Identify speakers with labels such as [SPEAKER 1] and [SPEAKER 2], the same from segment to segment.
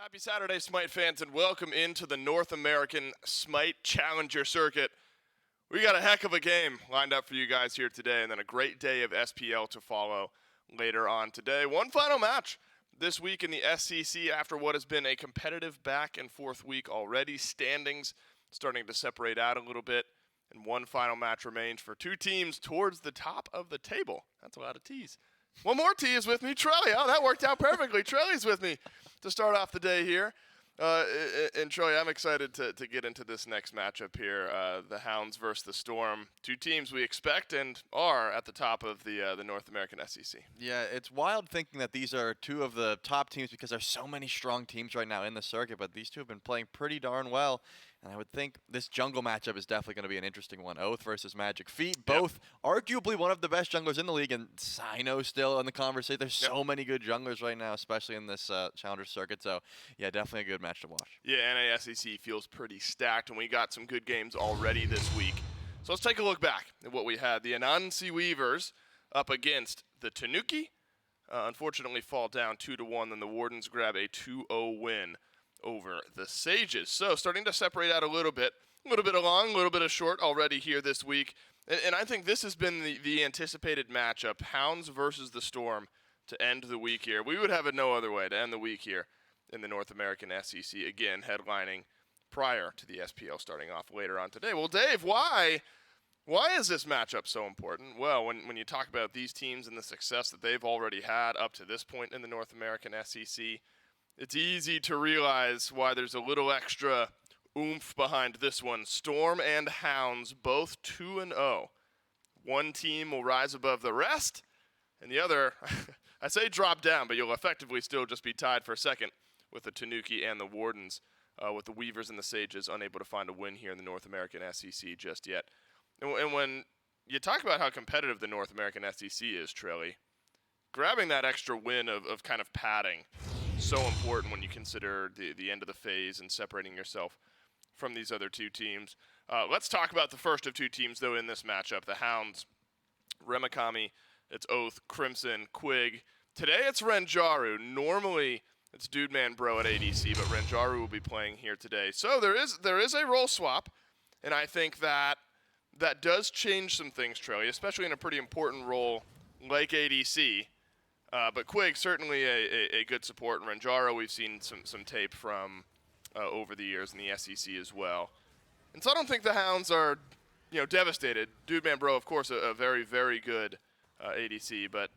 [SPEAKER 1] Happy Saturday, SMITE fans, and welcome into the North American SMITE Challenger Circuit. We got a heck of a game lined up for you guys here today, and then a great day of SPL to follow later on today. One final match this week in the SCC after what has been a competitive back and forth week already. Standings starting to separate out a little bit, and one final match remains for two teams towards the top of the table. That's a lot of T's. One more T is with me, Trelly. Oh, that worked out perfectly. Trelly's with me to start off the day here. And Troy, I'm excited to get into this next matchup here. The Hounds versus the Storm. Two teams we expect and are at the top of the North American SEC.
[SPEAKER 2] Yeah, it's wild thinking that these are two of the top teams because there's so many strong teams right now in the circuit, but these two have been playing pretty darn well. And I would think this jungle matchup is definitely going to be an interesting one. Oath versus Magic Feet, both arguably one of the best junglers in the league, and Sino still in the conversation. There's so many good junglers right now, especially in this Challenger circuit. So, yeah, definitely a good match to watch.
[SPEAKER 1] Yeah, NASEC feels pretty stacked, and we got some good games already this week. So let's take a look back at what we had. The Anansi Weavers up against the Tanuki. Unfortunately, fall down 2-1, then the Wardens grab a 2-0 win over the Sages. So starting to separate out a little bit of long, a little bit of short already here this week. And I think this has been the anticipated matchup, Hounds versus the Storm, to end the week here. We would have it no other way to end the week here in the North American SEC, again, headlining prior to the SPL starting off later on today. Well, Dave, why is this matchup so important? Well, when you talk about these teams and the success that they've already had up to this point in the North American SEC, it's easy to realize why there's a little extra oomph behind this one. Storm and Hounds, both 2-0. One team will rise above the rest, and the other, I say drop down, but you'll effectively still just be tied for second with the Tanuki and the Wardens, with the Weavers and the Sages unable to find a win here in the North American SEC just yet. And when you talk about how competitive the North American SEC is, Trelly, grabbing that extra win of kind of padding, so important when you consider the end of the phase and separating yourself from these other two teams. Let's talk about the first of two teams, though, in this matchup, the Hounds. Remikami, it's Oath, Crimson, Quig. Today it's Renjaru. Normally it's Dude Man Bro at ADC, but Renjaru will be playing here today. So there is a role swap, and I think that does change some things, Trelly, especially in a pretty important role like ADC. But Quig, certainly a good support. And Renjaro, we've seen some tape from over the years in the SEC as well. And so I don't think the Hounds are, devastated. Dude Man Bro, of course, a very, very good ADC, but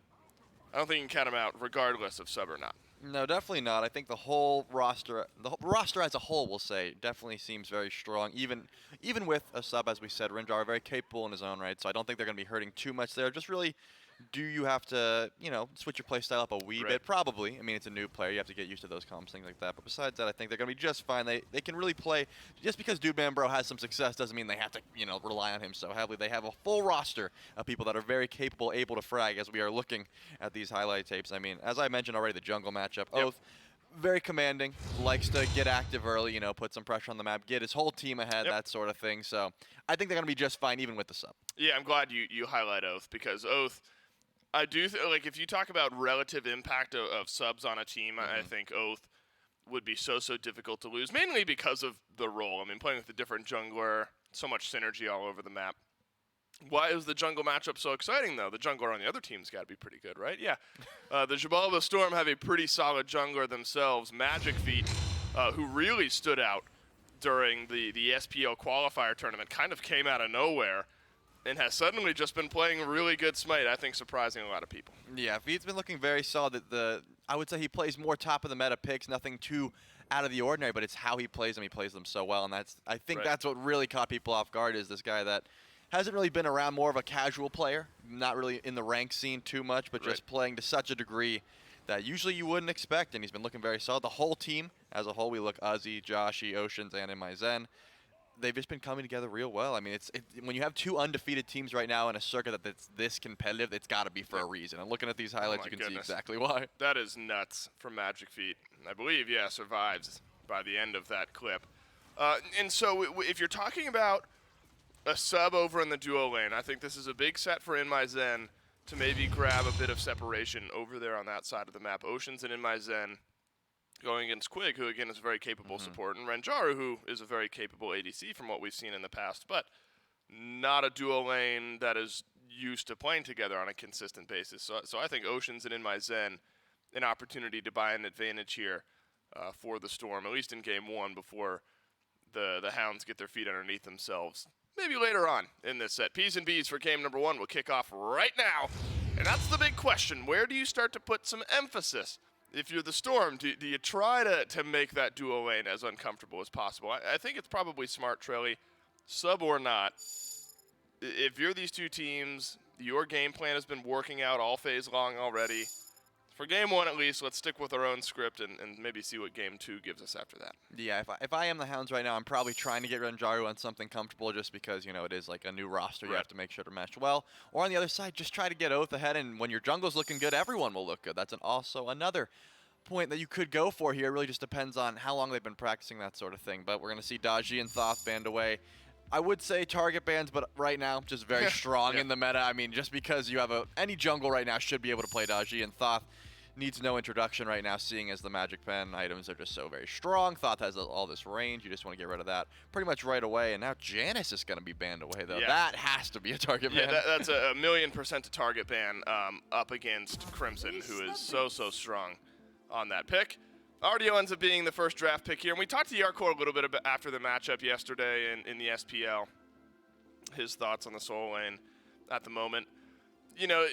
[SPEAKER 1] I don't think you can count him out regardless of sub or not.
[SPEAKER 2] No, definitely not. I think the roster as a whole, we'll say, definitely seems very strong. Even with a sub, as we said, Renjar very capable in his own right. So I don't think they're going to be hurting too much there. Just really, do you have to, switch your play style up a wee bit? Probably. I mean, it's a new player. You have to get used to those comps, things like that. But besides that, I think they're going to be just fine. They can really play. Just because Dude Man Bro has some success doesn't mean they have to, rely on him so heavily. They have a full roster of people that are very capable, able to frag as we are looking at these highlight tapes. I mean, as I mentioned already, the jungle matchup, Oath, very commanding, likes to get active early, put some pressure on the map, get his whole team ahead, that sort of thing. So I think they're going to be just fine even with the sub.
[SPEAKER 1] Yeah, I'm glad you highlight Oath, because Oath, I do like if you talk about relative impact of subs on a team, I think Oath would be so difficult to lose, mainly because of the role. I mean, playing with a different jungler, so much synergy all over the map. Why is the jungle matchup so exciting, though? The jungler on the other team's got to be pretty good, right? Yeah. The Xibalba Storm have a pretty solid jungler themselves. Magic Feet, who really stood out during the SPL qualifier tournament, kind of came out of nowhere and has suddenly just been playing really good Smite, I think surprising a lot of people.
[SPEAKER 2] Yeah, Feet's been looking very solid. I would say he plays more top of the meta picks, nothing too out of the ordinary, but it's how he plays them. He plays them so well, and I think that's what really caught people off guard, is this guy that hasn't really been around, more of a casual player, not really in the rank scene too much, but just playing to such a degree that usually you wouldn't expect, and he's been looking very solid. The whole team as a whole, we look Uzi, Joshi, Oceans, and Zen. They've just been coming together real well. I mean, when you have two undefeated teams right now in a circuit that's this competitive, it's got to be for a reason. And looking at these highlights, you can see exactly why.
[SPEAKER 1] That is nuts from Magic Feet. I believe, survives by the end of that clip. And so if you're talking about a sub over in the duo lane, I think this is a big set for Zen to maybe grab a bit of separation over there on that side of the map. Oceans and Zen going against Quig, who again is a very capable support, and Renjaru, who is a very capable ADC from what we've seen in the past, but not a duo lane that is used to playing together on a consistent basis. So I think Ocean's and In My Zen an opportunity to buy an advantage here for the Storm, at least in game one, before the Hounds get their feet underneath themselves. Maybe later on in this set. P's and B's for game number one will kick off right now. And that's the big question. Where do you start to put some emphasis? If you're the Storm, do you try to make that duo lane as uncomfortable as possible? I think it's probably smart, Trelly, sub or not. If you're these two teams, your game plan has been working out all phase long already. For game one, at least, let's stick with our own script and maybe see what game two gives us after that.
[SPEAKER 2] Yeah, if I am the Hounds right now, I'm probably trying to get Renjaru on something comfortable just because, you know, it is like a new roster. You have to make sure to mesh well. Or on the other side, just try to get Oath ahead, and when your jungle's looking good, everyone will look good. That's also another point that you could go for here. It really just depends on how long they've been practicing that sort of thing. But we're going to see Daji and Thoth banned away. I would say target bans, but right now, just very strong in the meta. I mean, just because you have any jungle right now should be able to play Daji, and Thoth needs no introduction right now, seeing as the magic pen items are just so very strong. Thoth has all this range. You just want to get rid of that pretty much right away. And now Janice is going to be banned away, though. That has to be a target ban.
[SPEAKER 1] Yeah, that's a 1,000,000% a target ban up against Crimson, who is so strong on that pick. Ardio ends up being the first draft pick here. And we talked to Yarkor a little bit about after the matchup yesterday in the SPL. His thoughts on the solo lane at the moment. You know,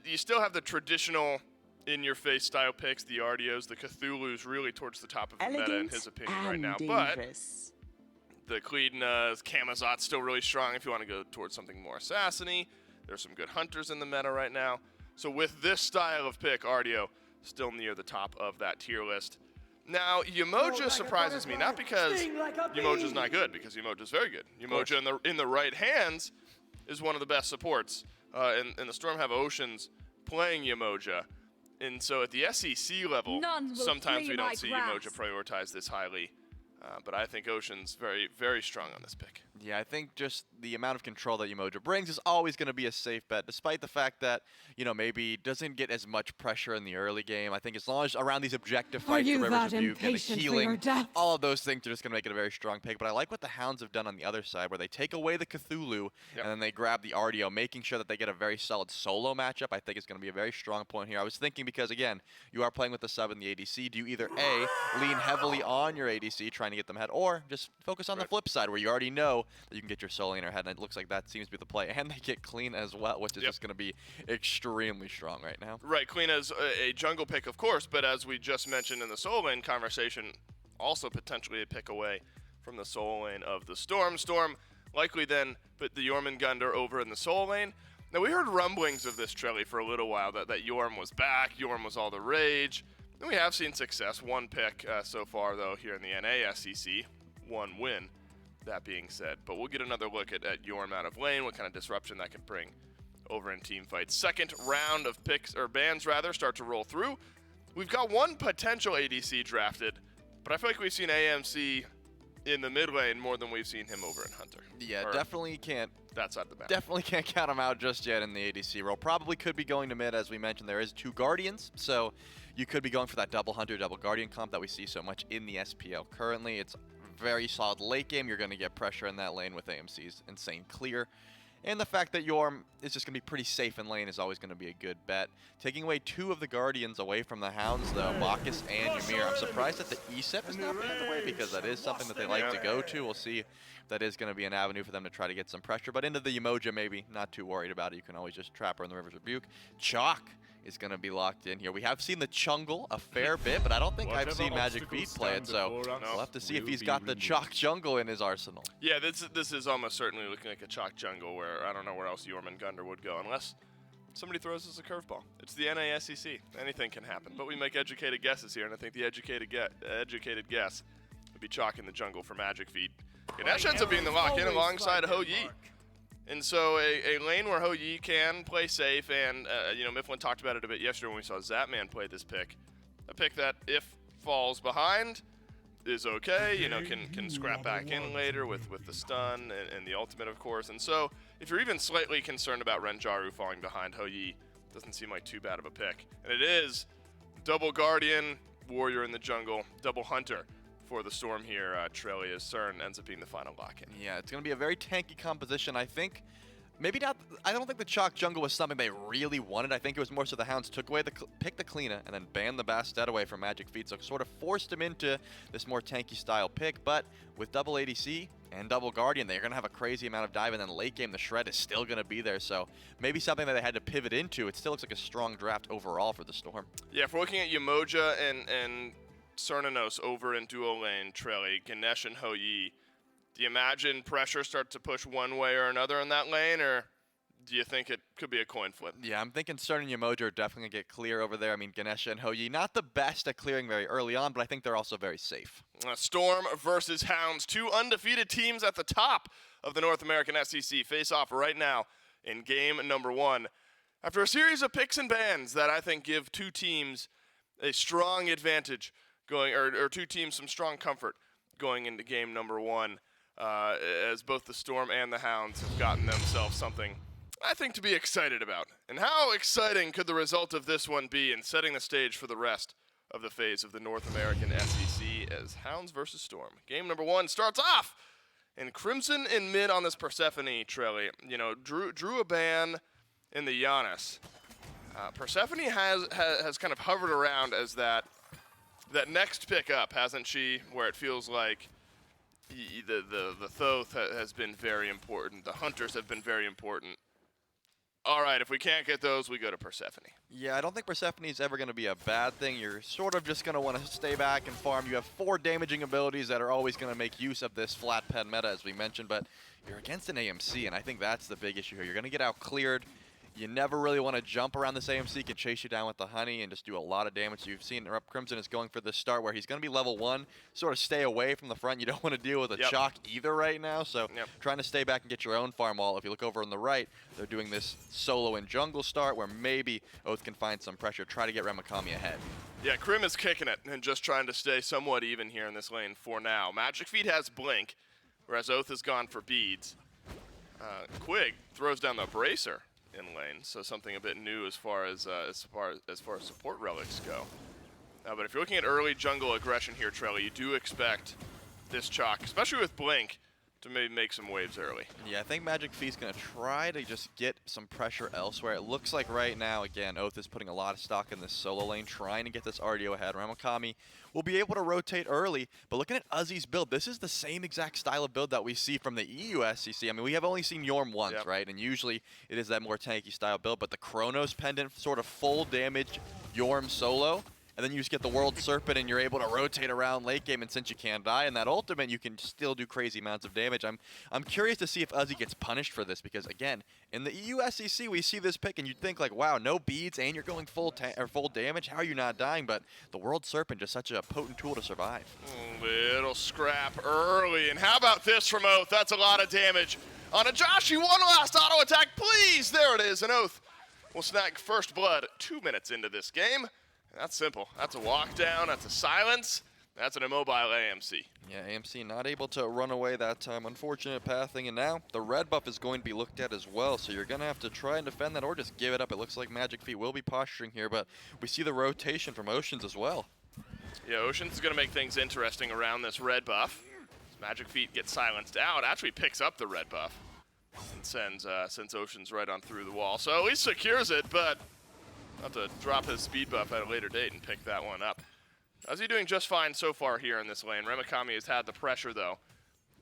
[SPEAKER 1] you still have the traditional in-your-face style picks, the Ardios, the Cthulhu's really towards the top of the meta in his opinion right now.
[SPEAKER 3] Dangerous.
[SPEAKER 1] But the Kleedna's, Camazot's still really strong if you want to go towards something more assassin-y. There's some good hunters in the meta right now. So with this style of pick, Ardio still near the top of that tier list. Now, Umoja surprises me, not because Umoja's not good, because Umoja's very good. Umoja in the right hands is one of the best supports. And the Storm have Oceans playing Umoja. And so at the SEC level, sometimes we don't see Umoja prioritized this highly. But I think Ocean's very, very strong on this pick.
[SPEAKER 2] Yeah, I think just the amount of control that Umoja brings is always going to be a safe bet, despite the fact that, you know, maybe doesn't get as much pressure in the early game. I think as long as around these objective fights, the Rivers Rebuke and the healing, all of those things are just going to make it a very strong pick. But I like what the Hounds have done on the other side, where they take away the Cthulhu and then they grab the Ardio, making sure that they get a very solid solo matchup. I think it's going to be a very strong point here. I was thinking because, again, you are playing with the sub in the ADC. Do you either A, lean heavily on your ADC, trying to get them ahead, or just focus on the flip side, where you already know that you can get your solo in their head, and it looks like that seems to be the play. And they get clean as well, which is just going to be extremely strong right now.
[SPEAKER 1] Right, clean as a jungle pick, of course, but as we just mentioned in the solo lane conversation, also potentially a pick away from the solo lane of the Storm. Storm likely then put the Jormungandr over in the solo lane. Now, we heard rumblings of this, Trelly, for a little while, that Yorm was back, Yorm was all the rage. And we have seen success. One pick so far, though, here in the NA SEC. One win, that being said. But we'll get another look at Yorm out of lane, what kind of disruption that can bring over in team fights. Second round of picks, or bans rather, start to roll through. We've got one potential ADC drafted, but I feel like we've seen AMC in the mid lane more than we've seen him over in Hunter.
[SPEAKER 2] Yeah, definitely can't.
[SPEAKER 1] That's at the map.
[SPEAKER 2] Definitely can't count him out just yet in the ADC role. Probably could be going to mid, as we mentioned. There is 2 Guardians, so you could be going for that double Hunter, double Guardian comp that we see so much in the SPL currently. It's very solid late game. You're going to get pressure in that lane with AMC's insane clear. And the fact that Yorm is just going to be pretty safe in lane is always going to be a good bet. Taking away 2 of the Guardians away from the Hounds, though, Bacchus and Ymir. I'm surprised that the ESEP is not banned away, because that is something that they like to go to. We'll see if that is going to be an avenue for them to try to get some pressure. But into the Umoja, maybe not too worried about it. You can always just trap her in the River's Rebuke. Chalk is going to be locked in here. We have seen the Chungle a fair bit, but I don't think I've seen Magic Feet play it, so we'll have to see if he's got the Chalk Jungle in his arsenal.
[SPEAKER 1] Yeah, this is almost certainly looking like a Chalk Jungle, where I don't know where else Jormungandr would go, unless somebody throws us a curveball. It's the NA SEC. Anything can happen, but we make educated guesses here, and I think the educated guess would be Chalk in the jungle for Magic Feet. Ganesh ends up being the lock-in alongside Ho Yi. And so a lane where Ho Yi can play safe, and you know, Mifflin talked about it a bit yesterday when we saw Zapman play this pick. A pick that, if falls behind, is okay, you know, can scrap back in later with the stun and the ultimate, of course. And so if you're even slightly concerned about Renjaru falling behind, Ho Yi doesn't seem like too bad of a pick. And it is double Guardian warrior in the jungle, double hunter for the Storm here, Trelly, as CERN ends up being the final lock-in.
[SPEAKER 2] Yeah, it's going to be a very tanky composition, I think. Maybe not. I don't think the chalk jungle was something they really wanted. I think it was more so the Hounds took away picked the Kleena and then banned the Bastet away from Magic Feet, so sort of forced him into this more tanky style pick. But with double ADC and double Guardian, they're going to have a crazy amount of dive, and then late game the Shred is still going to be there. So maybe something that they had to pivot into. It still looks like a strong draft overall for the Storm.
[SPEAKER 1] Yeah, if we're looking at Yamoja and Cernanos over in duo lane, Trelly, Ganesh and Hou-Yi, do you imagine pressure starts to push one way or another in that lane, or do you think it could be a coin flip?
[SPEAKER 2] Yeah, I'm thinking CERN and Yamoja are definitely going to get clear over there. I mean, Ganesha and Hou-Yi, not the best at clearing very early on, but I think they're also very safe.
[SPEAKER 1] Storm versus Hounds, two undefeated teams at the top of the North American SEC face off right now in game number 1. After a series of picks and bans that I think give two teams a strong advantage going, or two teams some strong comfort going into game number 1. As both the Storm and the Hounds have gotten themselves something I think to be excited about. And how exciting could the result of this one be in setting the stage for the rest of the phase of the North American SEC as Hounds versus Storm. Game number 1 starts off, and Crimson in mid on this Persephone, Trelly, you know, drew a ban in the Giannis. Persephone has kind of hovered around as that next pick up, hasn't she, where it feels like the Thoth has been very important. The Hunters have been very important. All right, if we can't get those, we go to Persephone.
[SPEAKER 2] Yeah, I don't think Persephone is ever going to be a bad thing. You're sort of just going to want to stay back and farm. You have 4 damaging abilities that are always going to make use of this flat pen meta, as we mentioned, but you're against an AMC, and I think that's the big issue here. You're going to get out cleared. You never really want to jump around this AMC, can chase you down with the honey and just do a lot of damage. You've seen Rep Crimson is going for this start where he's going to be level 1, sort of stay away from the front. You don't want to deal with a chalk either right now, so trying to stay back and get your own farm wall. If you look over on the right, they're doing this solo and jungle start where maybe Oath can find some pressure, try to get Ramakami ahead.
[SPEAKER 1] Yeah, Krim is kicking it and just trying to stay somewhat even here in this lane for now. Magic Feet has Blink, whereas Oath has gone for Beads. Quig throws down the Bracer in lane, so something a bit new as far as support relics go. But if you're looking at early jungle aggression here, Trelly, you do expect this chalk, especially with Blink, to maybe make some waves early.
[SPEAKER 2] Yeah, I think Magic Feet's going to try to just get some pressure elsewhere. It looks like right now, again, Oath is putting a lot of stock in this solo lane, trying to get this RDO ahead. Ramakami will be able to rotate early, but looking at Uzi's build, this is the same exact style of build that we see from the EU SEC. I mean, we have only seen Yorm once, right? And usually it is that more tanky style build, but the Chronos Pendant, sort of full damage Yorm solo, and then you just get the World Serpent and you're able to rotate around late game, and since you can't die in that ultimate, you can still do crazy amounts of damage. I'm curious to see if Uzi gets punished for this, because again, in the EU SEC, we see this pick and you'd think like, wow, no beads and you're going full damage, how are you not dying? But the World Serpent, just such a potent tool to survive.
[SPEAKER 1] Little scrap early, and how about this from Oath? That's a lot of damage on a Joshi. One last auto attack, please. There it is, and Oath will snag first blood 2 minutes into this game. That's simple. That's a walk down. That's a silence. That's an immobile AMC.
[SPEAKER 2] Yeah, AMC not able to run away that time. Unfortunate pathing, and now the red buff is going to be looked at as well, so you're going to have to try and defend that or just give it up. It looks like Magic Feet will be posturing here, but we see the rotation from Oceans as well.
[SPEAKER 1] Yeah, Oceans is going to make things interesting around this red buff. Magic Feet gets silenced out, actually picks up the red buff and sends Oceans right on through the wall. So at least secures it, but I'll have to drop his speed buff at a later date and pick that one up. Uzi doing just fine so far here in this lane. Ramakami has had the pressure, though,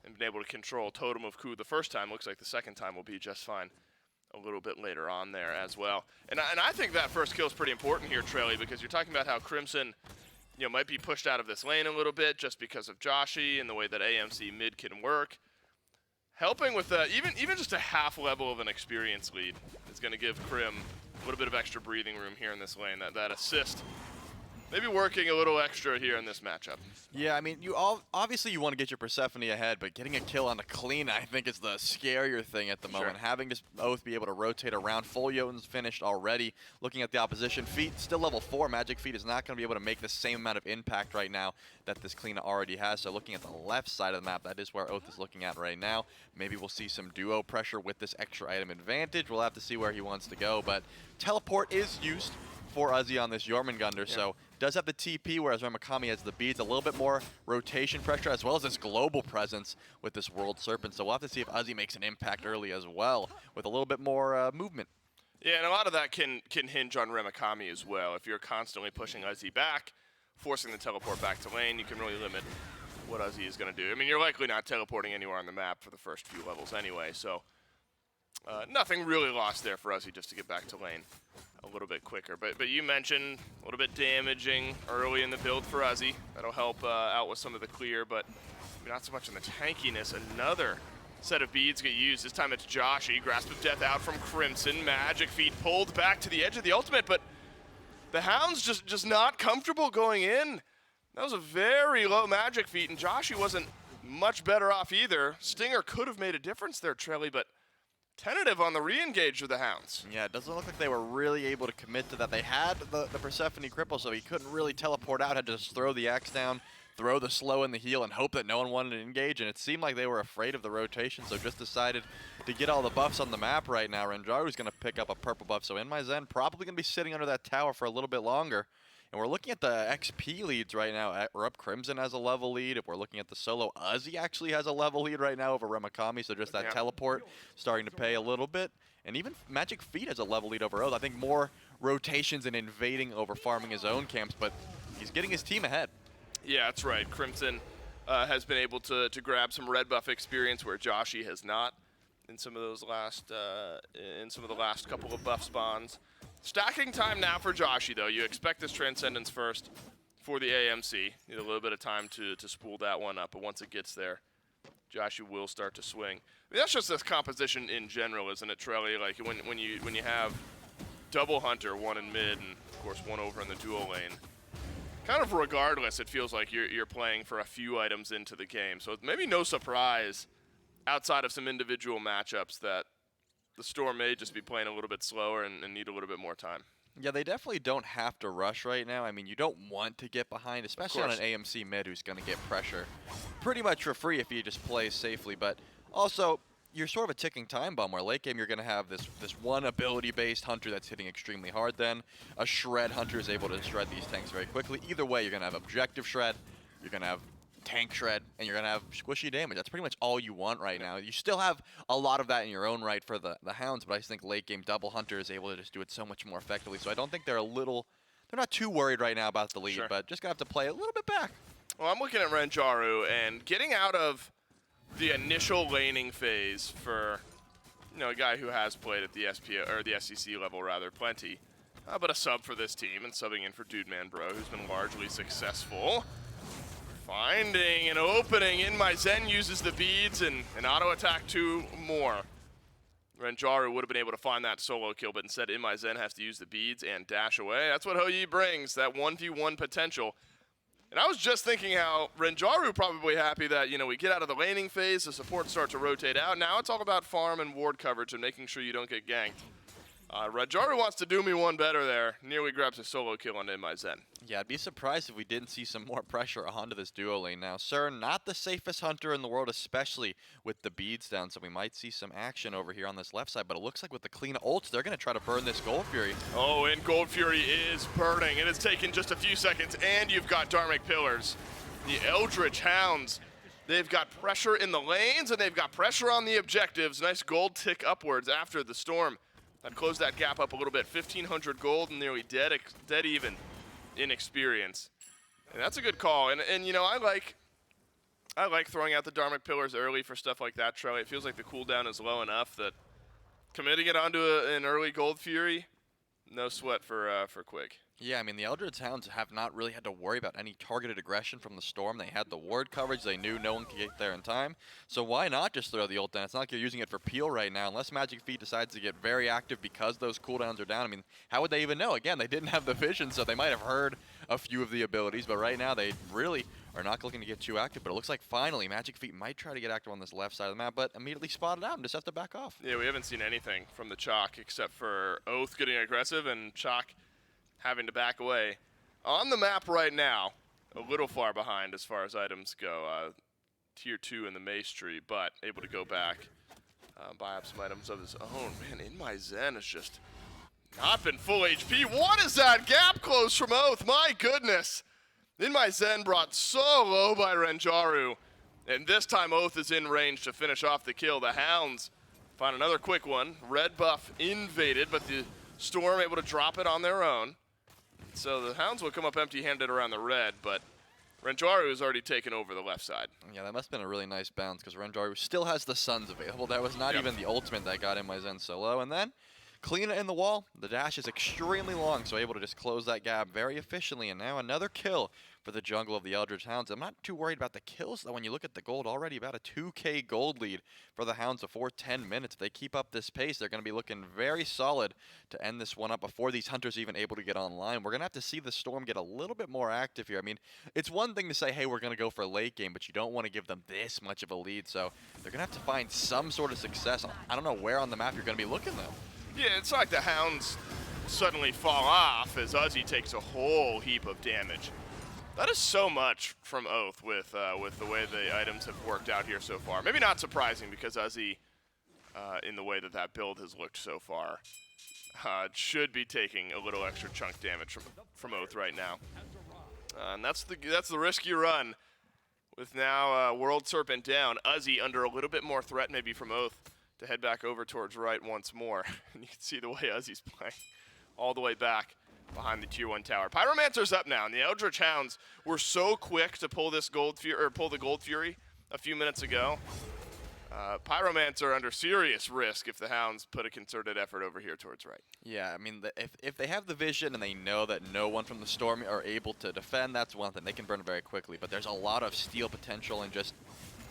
[SPEAKER 1] and been able to control Totem of Ku the first time. Looks like the second time will be just fine a little bit later on there as well. And I think that first kill is pretty important here, Trelly, because you're talking about how Crimson, you know, might be pushed out of this lane a little bit just because of Joshi and the way that AMC mid can work. Helping with even just a half level of an experience lead is going to give Crim a little bit of extra breathing room here in this lane. That assist maybe working a little extra here in this matchup.
[SPEAKER 2] Yeah, I mean, obviously you want to get your Persephone ahead, but getting a kill on the Kleena, I think, is the scarier thing at the moment. Having just Oath be able to rotate around. Full Jotun's finished already. Looking at the opposition, Feet still level 4. Magic Feet is not going to be able to make the same amount of impact right now that this Kleena already has. So looking at the left side of the map, that is where Oath is looking at right now. Maybe we'll see some duo pressure with this extra item advantage. We'll have to see where he wants to go, but teleport is used for Uzi on this Jormungandr, so does have the TP, whereas Remakami has the beads, a little bit more rotation pressure, as well as this global presence with this World Serpent. So we'll have to see if Uzi makes an impact early as well, with a little bit more movement.
[SPEAKER 1] Yeah, and a lot of that can hinge on Remakami as well. If you're constantly pushing Uzi back, forcing the teleport back to lane, you can really limit what Uzi is going to do. I mean, you're likely not teleporting anywhere on the map for the first few levels anyway, so nothing really lost there for Uzi just to get back to lane a little bit quicker. But you mentioned a little bit damaging early in the build for Uzi. That'll help out with some of the clear, but not so much in the tankiness. Another set of beads get used. This time it's Joshi. Grasp of Death out from Crimson. Magic Feet pulled back to the edge of the ultimate, but the Hounds just not comfortable going in. That was a very low Magic Feet, and Joshi wasn't much better off either. Stinger could have made a difference there, Trelly, but tentative on the re-engage of the Hounds.
[SPEAKER 2] Yeah, it doesn't look like they were really able to commit to that. They had the Persephone cripple, so he couldn't really teleport out, had to just throw the axe down, throw the slow in the heal, and hope that no one wanted to engage, and it seemed like they were afraid of the rotation, so just decided to get all the buffs on the map right now. Renjaru's going to pick up a purple buff, so In My Zen probably going to be sitting under that tower for a little bit longer. And we're looking at the XP leads right now. We're up Crimson has a level lead. If we're looking at the solo, Uzi actually has a level lead right now over Remakami, so just that teleport starting to pay a little bit. And even Magic Feet has a level lead over Oath. I think more rotations and invading over farming his own camps, but he's getting his team ahead.
[SPEAKER 1] Yeah, that's right. Crimson has been able to grab some red buff experience where Joshi has not in some of those last the last couple of buff spawns. Stacking time now for Joshi, though. You expect this Transcendence first for the AMC. Need a little bit of time to spool that one up, but once it gets there, Joshi will start to swing. I mean, that's just this composition in general, isn't it, Trelly? Like when you have double Hunter, one in mid, and of course one over in the dual lane. Kind of regardless, it feels like you're playing for a few items into the game. So it's maybe no surprise outside of some individual matchups that the Storm may just be playing a little bit slower and need a little bit more time.
[SPEAKER 2] Yeah, they definitely don't have to rush right now. I mean, you don't want to get behind, especially on an AMC mid who's going to get pressure pretty much for free if you just play safely. But also, you're sort of a ticking time bomb where late game you're going to have this one ability-based Hunter that's hitting extremely hard then. A Shred Hunter is able to shred these tanks very quickly. Either way, you're going to have Objective Shred, you're going to have Tank Shred, and you're going to have squishy damage. That's pretty much all you want right now. You still have a lot of that in your own right for the Hounds, but I just think late game Double Hunter is able to just do it so much more effectively. So I don't think they're not too worried right now about the lead, but just going to have to play a little bit back.
[SPEAKER 1] Well, I'm looking at Renjaru and getting out of the initial laning phase for a guy who has played at the SEC level rather plenty, but a sub for this team and subbing in for Dude Man Bro, who's been largely successful. Finding an opening. In My Zen uses the beads and an auto attack 2 more. Renjaru would have been able to find that solo kill, but instead In My Zen has to use the beads and dash away. That's what Hou Yi brings, that 1v1 potential. And I was just thinking how Renjaru probably happy that, we get out of the laning phase, the supports start to rotate out. Now it's all about farm and ward coverage and making sure you don't get ganked. Renjaru wants to do me one better there. Nearly grabs a solo kill on In My Zen.
[SPEAKER 2] Yeah, I'd be surprised if we didn't see some more pressure onto this duo lane now. Sir, not the safest Hunter in the world, especially with the beads down, so we might see some action over here on this left side, but it looks like with the clean ults, they're going to try to burn this Gold Fury.
[SPEAKER 1] Oh, and Gold Fury is burning. It has taken just a few seconds, and you've got Dharmic Pillars. The Eldritch Hounds. They've got pressure in the lanes, and they've got pressure on the objectives. Nice gold tick upwards after the Storm. That closed that gap up a little bit. 1,500 gold and nearly dead even in experience. And that's a good call. And I like throwing out the Dharmic Pillars early for stuff like that, Trelly. It feels like the cooldown is low enough that committing it onto an early Gold Fury, no sweat for Quig.
[SPEAKER 2] Yeah, I mean, the Eldritch Hounds have not really had to worry about any targeted aggression from the Storm. They had the ward coverage. They knew no one could get there in time. So why not just throw the ult down? It's not like you're using it for peel right now. Unless Magic Feet decides to get very active because those cooldowns are down. I mean, how would they even know? Again, they didn't have the vision, so they might have heard a few of the abilities. But right now, they really are not looking to get too active. But it looks like finally Magic Feet might try to get active on this left side of the map, but immediately spotted out and just have to back off.
[SPEAKER 1] Yeah, we haven't seen anything from the Chalk except for Oath getting aggressive and Chalk having to back away. On the map right now, a little far behind as far as items go. Tier 2 in the Mace tree, but able to go back, buy up some items of his own. Man, In My Zen is just Not been full HP. What is that gap close from Oath? My goodness. In my Zen brought so low by Renjaru. And this time Oath is in range to finish off the kill. The Hounds find another quick one. Red buff invaded, but the Storm able to drop it on their own. So the Hounds will come up empty-handed around the red, but Renjaru has already taken over the left side.
[SPEAKER 2] Yeah, that must have been a really nice bounce because Renjaru still has the Suns available. That was not even the ultimate that got in my Zen so low. And then clean it in the wall. The dash is extremely long, so able to just close that gap very efficiently. And now another kill for the jungle of the Eldritch Hounds. I'm not too worried about the kills, though. When you look at the gold, already about a 2K gold lead for the Hounds before 10 minutes. If they keep up this pace, they're going to be looking very solid to end this one up before these Hunters even able to get online. We're going to have to see the Storm get a little bit more active here. I mean, it's one thing to say, hey, we're going to go for a late game, but you don't want to give them this much of a lead. So they're going to have to find some sort of success. I don't know where on the map you're going to be looking, though.
[SPEAKER 1] Yeah, it's like the Hounds suddenly fall off as Uzi takes a whole heap of damage. That is so much from Oath with the way the items have worked out here so far. Maybe not surprising because Uzi, in the way that build has looked so far, should be taking a little extra chunk damage from Oath right now. And that's the risk you run with now World Serpent down. Uzi under a little bit more threat maybe from Oath to head back over towards right once more. And you can see the way Uzi's playing all the way back behind the tier 1 tower. Pyromancer's up now, and the Eldritch Hounds were so quick to pull this pull the Gold Fury a few minutes ago. Pyromancer under serious risk if the Hounds put a concerted effort over here towards right.
[SPEAKER 2] Yeah, I mean, if they have the vision and they know that no one from the Storm are able to defend, that's one thing. They can burn very quickly, but there's a lot of steal potential and just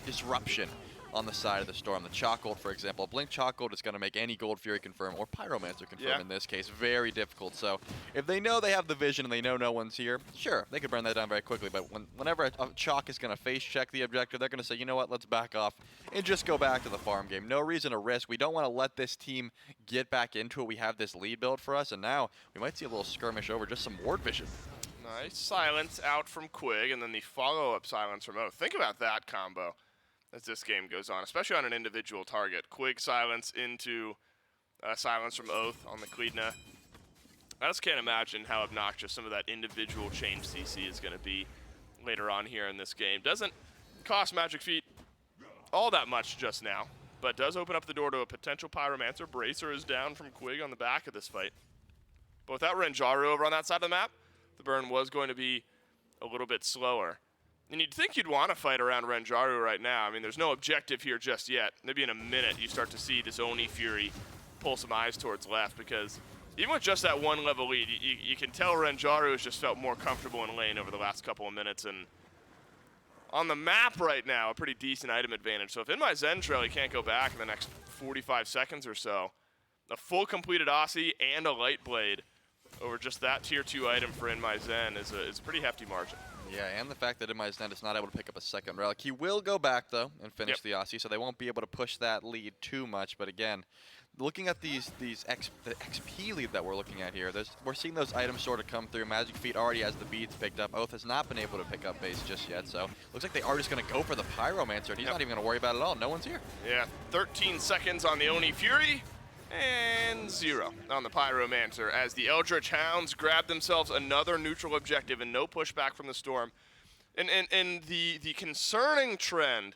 [SPEAKER 2] disruption on the side of the Storm. The Chalk Gold, for example, Blink Chalk Gold is going to make any Gold Fury confirm, or Pyromancer confirm in this case, very difficult. So if they know they have the vision and they know no one's here, sure, they could burn that down very quickly. But whenever a Chalk is going to face check the objective, they're going to say, you know what, let's back off and just go back to the farm game. No reason to risk. We don't want to let this team get back into it. We have this lead build for us, and now we might see a little skirmish over just some ward vision.
[SPEAKER 1] Nice silence out from Quig, and then the follow-up silence from Oath. Think about that combo as this game goes on, especially on an individual target. Quig silence into silence from Oath on the Kleedna. I just can't imagine how obnoxious some of that individual change CC is going to be later on here in this game. Doesn't cost Magic Feet all that much just now, but does open up the door to a potential Pyromancer. Bracer is down from Quig on the back of this fight. But without Renjaru over on that side of the map, the burn was going to be a little bit slower. And you'd think you'd want to fight around Renjaru right now. I mean, there's no objective here just yet. Maybe in a minute you start to see this Oni Fury pull some eyes towards left, because even with just that one level lead, you can tell Renjaru has just felt more comfortable in lane over the last couple of minutes. And on the map right now, a pretty decent item advantage. So if in my Zen trail he can't go back in the next 45 seconds or so, a full completed Aussie and a Light Blade over just that tier 2 item for in my Zen is a pretty hefty margin.
[SPEAKER 2] Yeah, and the fact that Zen is not able to pick up a second relic. He will go back, though, and finish the Aussie, so they won't be able to push that lead too much. But again, looking at the XP lead that we're looking at here, we're seeing those items sort of come through. Magic Feet already has the beads picked up. Oath has not been able to pick up base just yet, so looks like they are just going to go for the Pyromancer, and he's not even going to worry about it at all. No one's here.
[SPEAKER 1] Yeah, 13 seconds on the Oni Fury, and 0 on the Pyromancer as the Eldritch Hounds grab themselves another neutral objective and no pushback from the Storm. And the concerning trend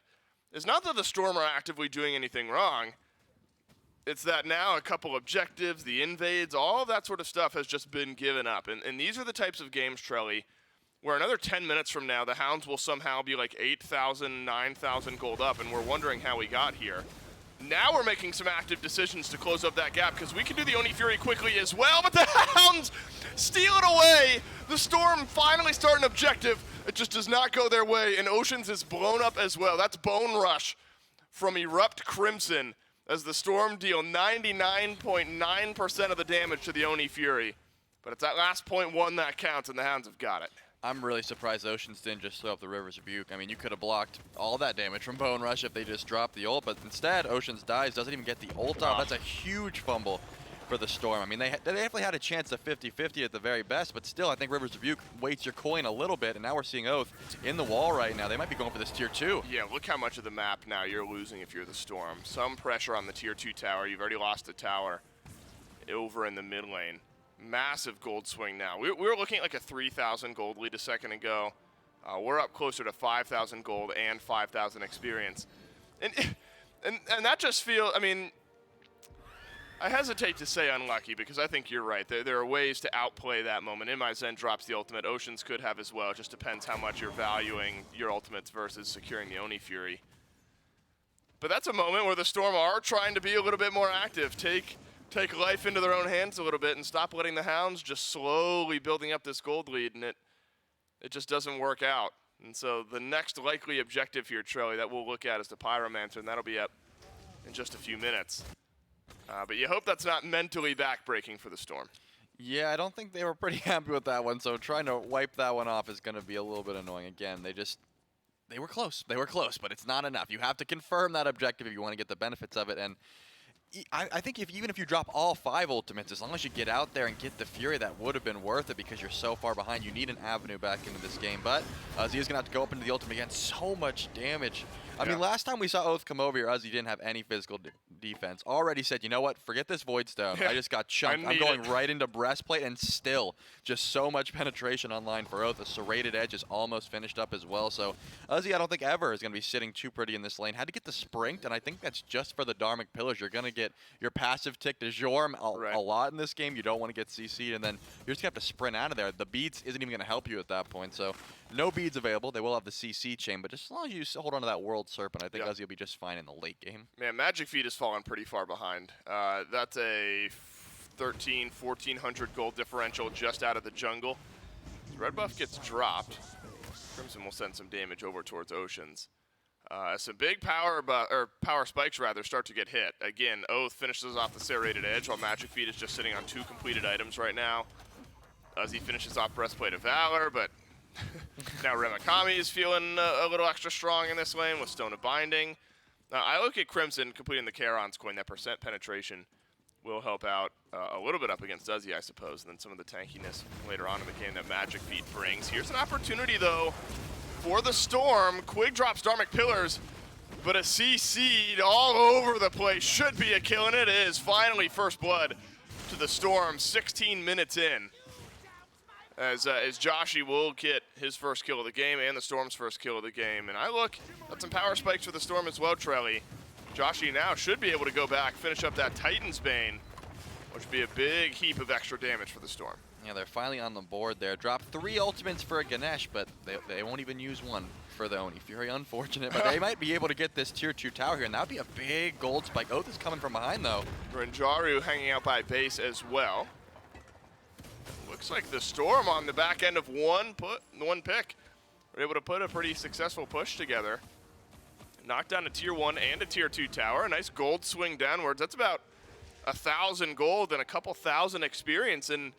[SPEAKER 1] is not that the Storm are actively doing anything wrong. It's that now a couple objectives, the invades, all of that sort of stuff has just been given up. And these are the types of games, Trelly, where another 10 minutes from now, the Hounds will somehow be like 8,000, 9,000 gold up, and we're wondering how we got here. Now we're making some active decisions to close up that gap, because we can do the Oni Fury quickly as well, but the Hounds steal it away. The Storm finally start an objective. It just does not go their way, and Oceans is blown up as well. That's Bone Rush from Erupt Crimson as the Storm deal 99.9% of the damage to the Oni Fury. But it's that last 0.1 that counts, and the Hounds have got it.
[SPEAKER 2] I'm really surprised Oceans didn't just throw up the River's Rebuke. I mean, you could have blocked all that damage from Bone Rush if they just dropped the ult, but instead, Oceans dies, doesn't even get the ult off. That's a huge fumble for the Storm. I mean, they definitely had a chance of 50-50 at the very best, but still, I think River's Rebuke weights your coin a little bit, and now we're seeing Oath in the wall right now. They might be going for this tier 2.
[SPEAKER 1] Yeah, look how much of the map now you're losing if you're the Storm. Some pressure on the tier 2 tower. You've already lost the tower. over in the mid lane. Massive gold swing now. We were looking at like a 3,000 gold lead a second ago. We're up closer to 5,000 gold and 5,000 experience. And that just feels, I mean, I hesitate to say unlucky because I think you're right. There are ways to outplay that moment. In my Zen drops the ultimate. Oceans could have as well. It just depends how much you're valuing your ultimates versus securing the Oni Fury. But that's a moment where the Storm are trying to be a little bit more active. Take life into their own hands a little bit and stop letting the Hounds just slowly building up this gold lead, and it just doesn't work out. And so the next likely objective here, Trelly, that we'll look at is the Pyromancer, and that'll be up in just a few minutes. But you hope that's not mentally backbreaking for the Storm.
[SPEAKER 2] Yeah, I don't think they were pretty happy with that one, so trying to wipe that one off is going to be a little bit annoying. Again, they were close. They were close, but it's not enough. You have to confirm that objective if you want to get the benefits of it, and I think even if you drop all 5 ultimates, as long as you get out there and get the Fury, that would have been worth it because you're so far behind. You need an avenue back into this game. But Zia's going to have to go up into the ultimate again. So much damage. I mean, last time we saw Oath come over here, Ozzy didn't have any physical defense. Already said, you know what, forget this Void Stone. I just got chunked. I'm going right into Breastplate, and still just so much penetration online for Oath. The Serrated Edge is almost finished up as well. So Ozzy, I don't think ever is going to be sitting too pretty in this lane. Had to get the Sprint, and I think that's just for the Dharmic Pillars. You're going to get your passive tick to Jorm a lot in this game. You don't want to get CC'd, and then you're just going to have to sprint out of there. The beads isn't even going to help you at that point. So no beads available. They will have the CC chain, but just as long as you hold on to that World Serpent, I think Ozzy will be just fine in the late game.
[SPEAKER 1] Man, Magic Feet has fallen pretty far behind. That's a 1,400 gold differential just out of the jungle. Red buff gets dropped. Crimson will send some damage over towards Oceans. Some big power spikes rather start to get hit. Again, Oath finishes off the Serrated Edge while Magic Feet is just sitting on 2 completed items right now. Ozzy finishes off Breastplate of Valor, but now Remikami is feeling a little extra strong in this lane with Stone of Binding. I look at Crimson completing the Charon's Coin. That percent penetration will help out a little bit up against Ozzy, I suppose, and then some of the tankiness later on in the game that Magic Feet brings. Here's an opportunity, though, for the Storm. Quig drops Dharmic Pillars, but a CC all over the place should be a kill, and it is. Finally, first blood to the Storm 16 minutes in. As Joshi will get his first kill of the game and the Storm's first kill of the game. And I look at some power spikes for the Storm as well, Trelly. Joshi now should be able to go back, finish up that Titan's Bane, which would be a big heap of extra damage for the Storm.
[SPEAKER 2] Yeah, they're finally on the board there. Dropped 3 ultimates for a Ganesh, but they won't even use one for the Oni Fury. Unfortunate, but they might be able to get this tier 2 tower here, and that would be a big gold spike. Oath is coming from behind, though.
[SPEAKER 1] Renjaru hanging out by base as well. Looks like the Storm on the back end of one pick were able to put a pretty successful push together. Knocked down a tier 1 and a tier 2 tower. A nice gold swing downwards. That's about 1,000 gold and a couple thousand experience, and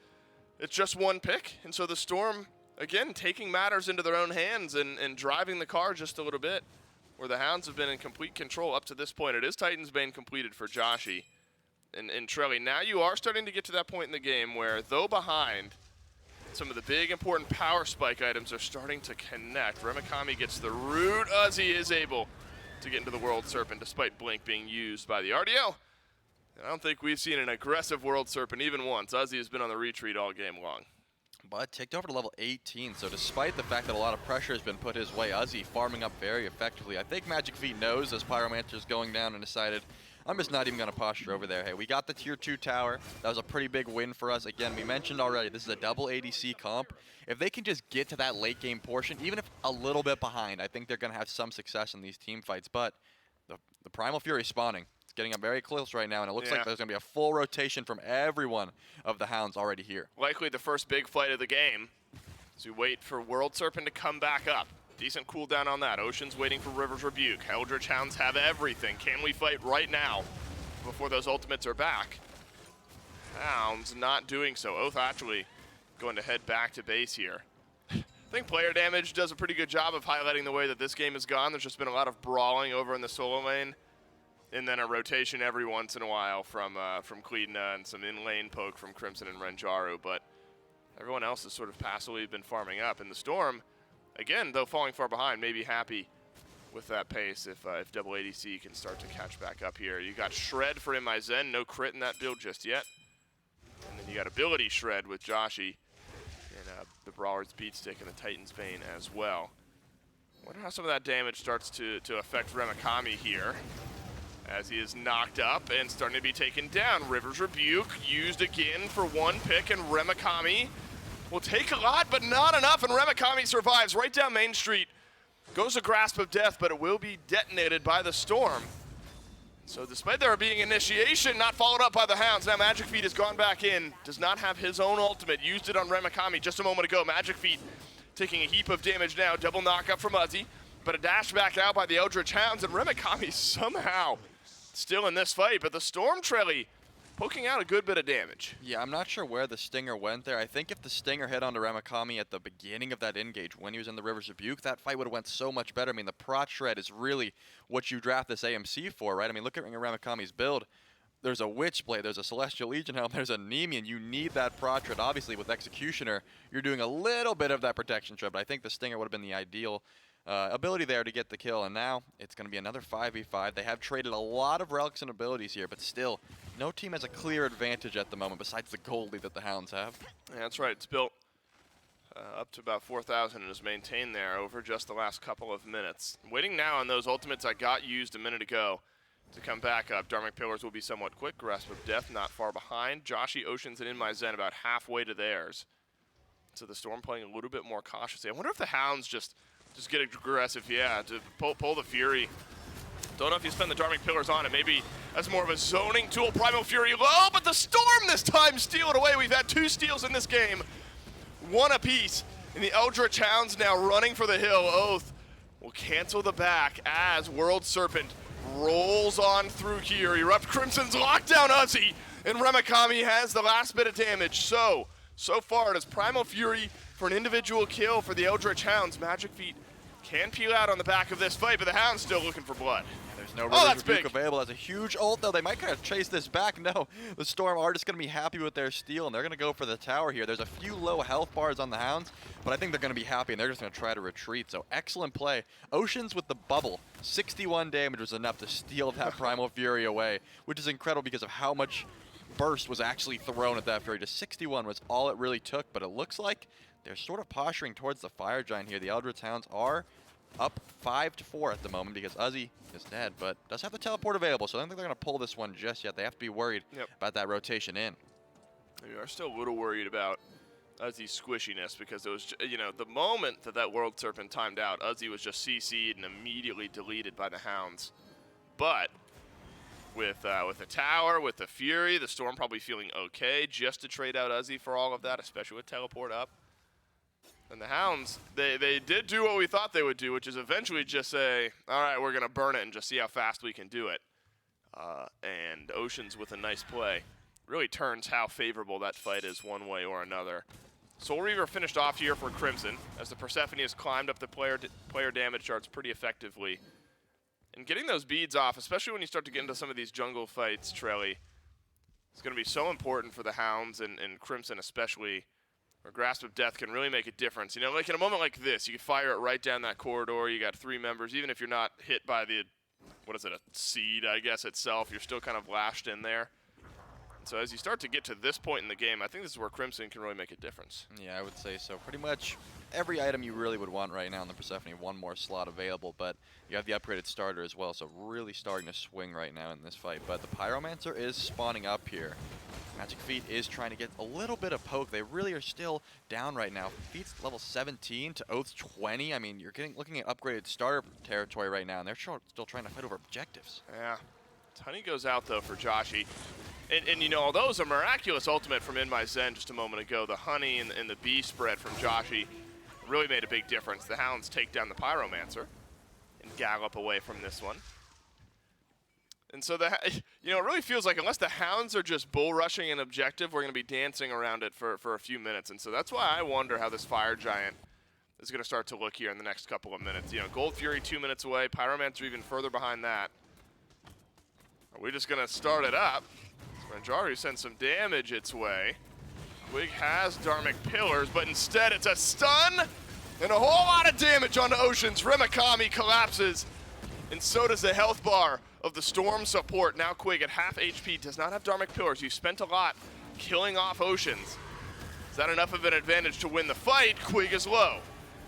[SPEAKER 1] it's just one pick. And so the Storm, again, taking matters into their own hands and driving the car just a little bit, where the Hounds have been in complete control up to this point. It is Titan's Bane completed for Joshi. And Trelly, now you are starting to get to that point in the game where, though behind, some of the big important power spike items are starting to connect. Remikami gets the root. Ozzy is able to get into the World Serpent despite Blink being used by the RDL. I don't think we've seen an aggressive World Serpent even once. Ozzy has been on the retreat all game long.
[SPEAKER 2] But ticked over to level 18, so despite the fact that a lot of pressure has been put his way, Ozzy farming up very effectively. I think Magic Feet knows as Pyromancer's going down and decided, I'm just not even going to posture over there. Hey, we got the tier 2 tower. That was a pretty big win for us. Again, we mentioned already, this is a double ADC comp. If they can just get to that late game portion, even if a little bit behind, I think they're going to have some success in these team fights. But the Primal Fury is spawning. It's getting up very close right now, and it looks like there's going to be a full rotation from every one of the Hounds already here.
[SPEAKER 1] Likely the first big fight of the game. So we wait for World Serpent to come back up. Decent cooldown on that. Ocean's waiting for River's Rebuke. Eldritch Hounds have everything. Can we fight right now before those ultimates are back? Hounds not doing so. Oath actually going to head back to base here. I think player damage does a pretty good job of highlighting the way that this game has gone. There's just been a lot of brawling over in the solo lane, and then a rotation every once in a while from Kleedna and some in-lane poke from Crimson and Renjaru, but everyone else has sort of passively been farming up. And the Storm, again, though falling far behind, may be happy with that pace if double ADC can start to catch back up here. You got Shred for MI Zen, no crit in that build just yet. you got ability shred with Joshi. And the Brawler's Beat Stick and the Titan's Bane as well. Wonder how some of that damage starts to affect Remakami here, as he is knocked up and starting to be taken down. River's Rebuke used again for one pick, and Remakami will take a lot, but not enough, and Remakami survives right down Main Street. Goes a Grasp of Death, but it will be detonated by the Storm. So despite there being initiation, not followed up by the Hounds, now Magic Feet has gone back in, does not have his own ultimate, used it on Remakami just a moment ago. Magic Feet taking a heap of damage now, double knock up from Uzi, but a dash back out by the Eldritch Hounds, and Remakami somehow still in this fight, but the Storm Trelly poking out a good bit of damage.
[SPEAKER 2] Yeah, I'm not sure where the Stinger went there. I think if the Stinger hit onto Remakami at the beginning of that engage when he was in the River's Rebuke, that fight would have went so much better. I mean, the Prot Shred is really what you draft this AMC for, right? I mean, look at Remakami's build. There's a Witchblade, there's a Celestial Legion Helm, there's a Nemean. You need that Prot Shred. Obviously, with Executioner, you're doing a little bit of that protection shred, but I think the Stinger would have been the ideal ability there to get the kill, and now it's going to be another 5v5. They have traded a lot of relics and abilities here, but still, no team has a clear advantage at the moment besides the gold lead that the Hounds have.
[SPEAKER 1] Yeah, that's right. It's built up to about 4,000 and is maintained there over just the last couple of minutes. Waiting now on those ultimates I got used a minute ago to come back up. Dharmic Pillars will be somewhat quick. Grasp of Death not far behind. Joshi, Oceans, and In My Zen about halfway to theirs. So the Storm playing a little bit more cautiously. I wonder if the Hounds just get aggressive, yeah, to pull the Fury. Don't know if you spend the Dharmic Pillars on it, maybe as more of a zoning tool. Primal Fury low, but the Storm this time steal it away. We've had 2 steals in this game, 1 apiece. And the Eldritch Hounds now running for the hill. Oath will cancel the back as World Serpent rolls on through here. Erupt Crimson's locked down Uzi, and Remakami has the last bit of damage. So far it is Primal Fury for an individual kill for the Eldritch Hounds. Magic Feet can peel out on the back of this fight, but the Hound's still looking for blood.
[SPEAKER 2] There's no River's Rebuke available. That's a huge ult, though. They might kind of chase this back. No, the Storm are just going to be happy with their steal, and they're going to go for the tower here. There's a few low health bars on the Hounds, but I think they're going to be happy, and they're just going to try to retreat. So excellent play. Oceans with the bubble. 61 damage was enough to steal that Primal Fury away, which is incredible because of how much burst was actually thrown at that Fury. Just 61 was all it really took, but it looks like they're sort of posturing towards the Fire Giant here. The Eldritch Hounds are up 5-4 at the moment because Uzi is dead, but does have the teleport available, so I don't think they're going to pull this one just yet. They have to be worried about that rotation in.
[SPEAKER 1] We are still a little worried about Uzi's squishiness because it was, you know, the moment that World Serpent timed out, Uzi was just CC'd and immediately deleted by the Hounds. But with the tower, with the Fury, the Storm probably feeling okay just to trade out Uzi for all of that, especially with teleport up. And the Hounds, they did do what we thought they would do, which is eventually just say, all right, we're going to burn it and just see how fast we can do it. And Oceans with a nice play really turns how favorable that fight is one way or another. Soul Reaver finished off here for Crimson as the Persephone has climbed up the player damage charts pretty effectively. And getting those beads off, especially when you start to get into some of these jungle fights, Trelly, it's going to be so important for the Hounds and Crimson especially, where Grasp of Death can really make a difference. You know, like in a moment like this, you can fire it right down that corridor. You got 3 members. Even if you're not hit by the, what is it, a seed, I guess, itself, you're still kind of lashed in there. So as you start to get to this point in the game, I think this is where Crimson can really make a difference.
[SPEAKER 2] Yeah, I would say so. Pretty much every item you really would want right now in the Persephone, 1 more slot available, but you have the upgraded starter as well, so really starting to swing right now in this fight. But the Pyromancer is spawning up here. Magic Feet is trying to get a little bit of poke. They really are still down right now. Feet's level 17 to Oath's 20. I mean, you're looking at upgraded starter territory right now, and they're still trying to fight over objectives.
[SPEAKER 1] Yeah. Honey goes out, though, for Joshi. And you know, although it was a miraculous ultimate from In My Zen just a moment ago, the Honey and the Bee spread from Joshi really made a big difference. The Hounds take down the Pyromancer and gallop away from this one. And so, you know, it really feels like unless the Hounds are just bull rushing an objective, we're going to be dancing around it for a few minutes. And so that's why I wonder how this Fire Giant is going to start to look here in the next couple of minutes. You know, Gold Fury 2 minutes away, Pyromancer even further behind that. Are we just going to start it up? Ranjaru sends some damage its way. Quig has Dharmic Pillars, but instead it's a stun and a whole lot of damage on Oceans. Remakami collapses, and so does the health bar of the Storm support. Now Quig at half HP does not have Dharmic Pillars. You spent a lot killing off Oceans. Is that enough of an advantage to win the fight? Quig is low.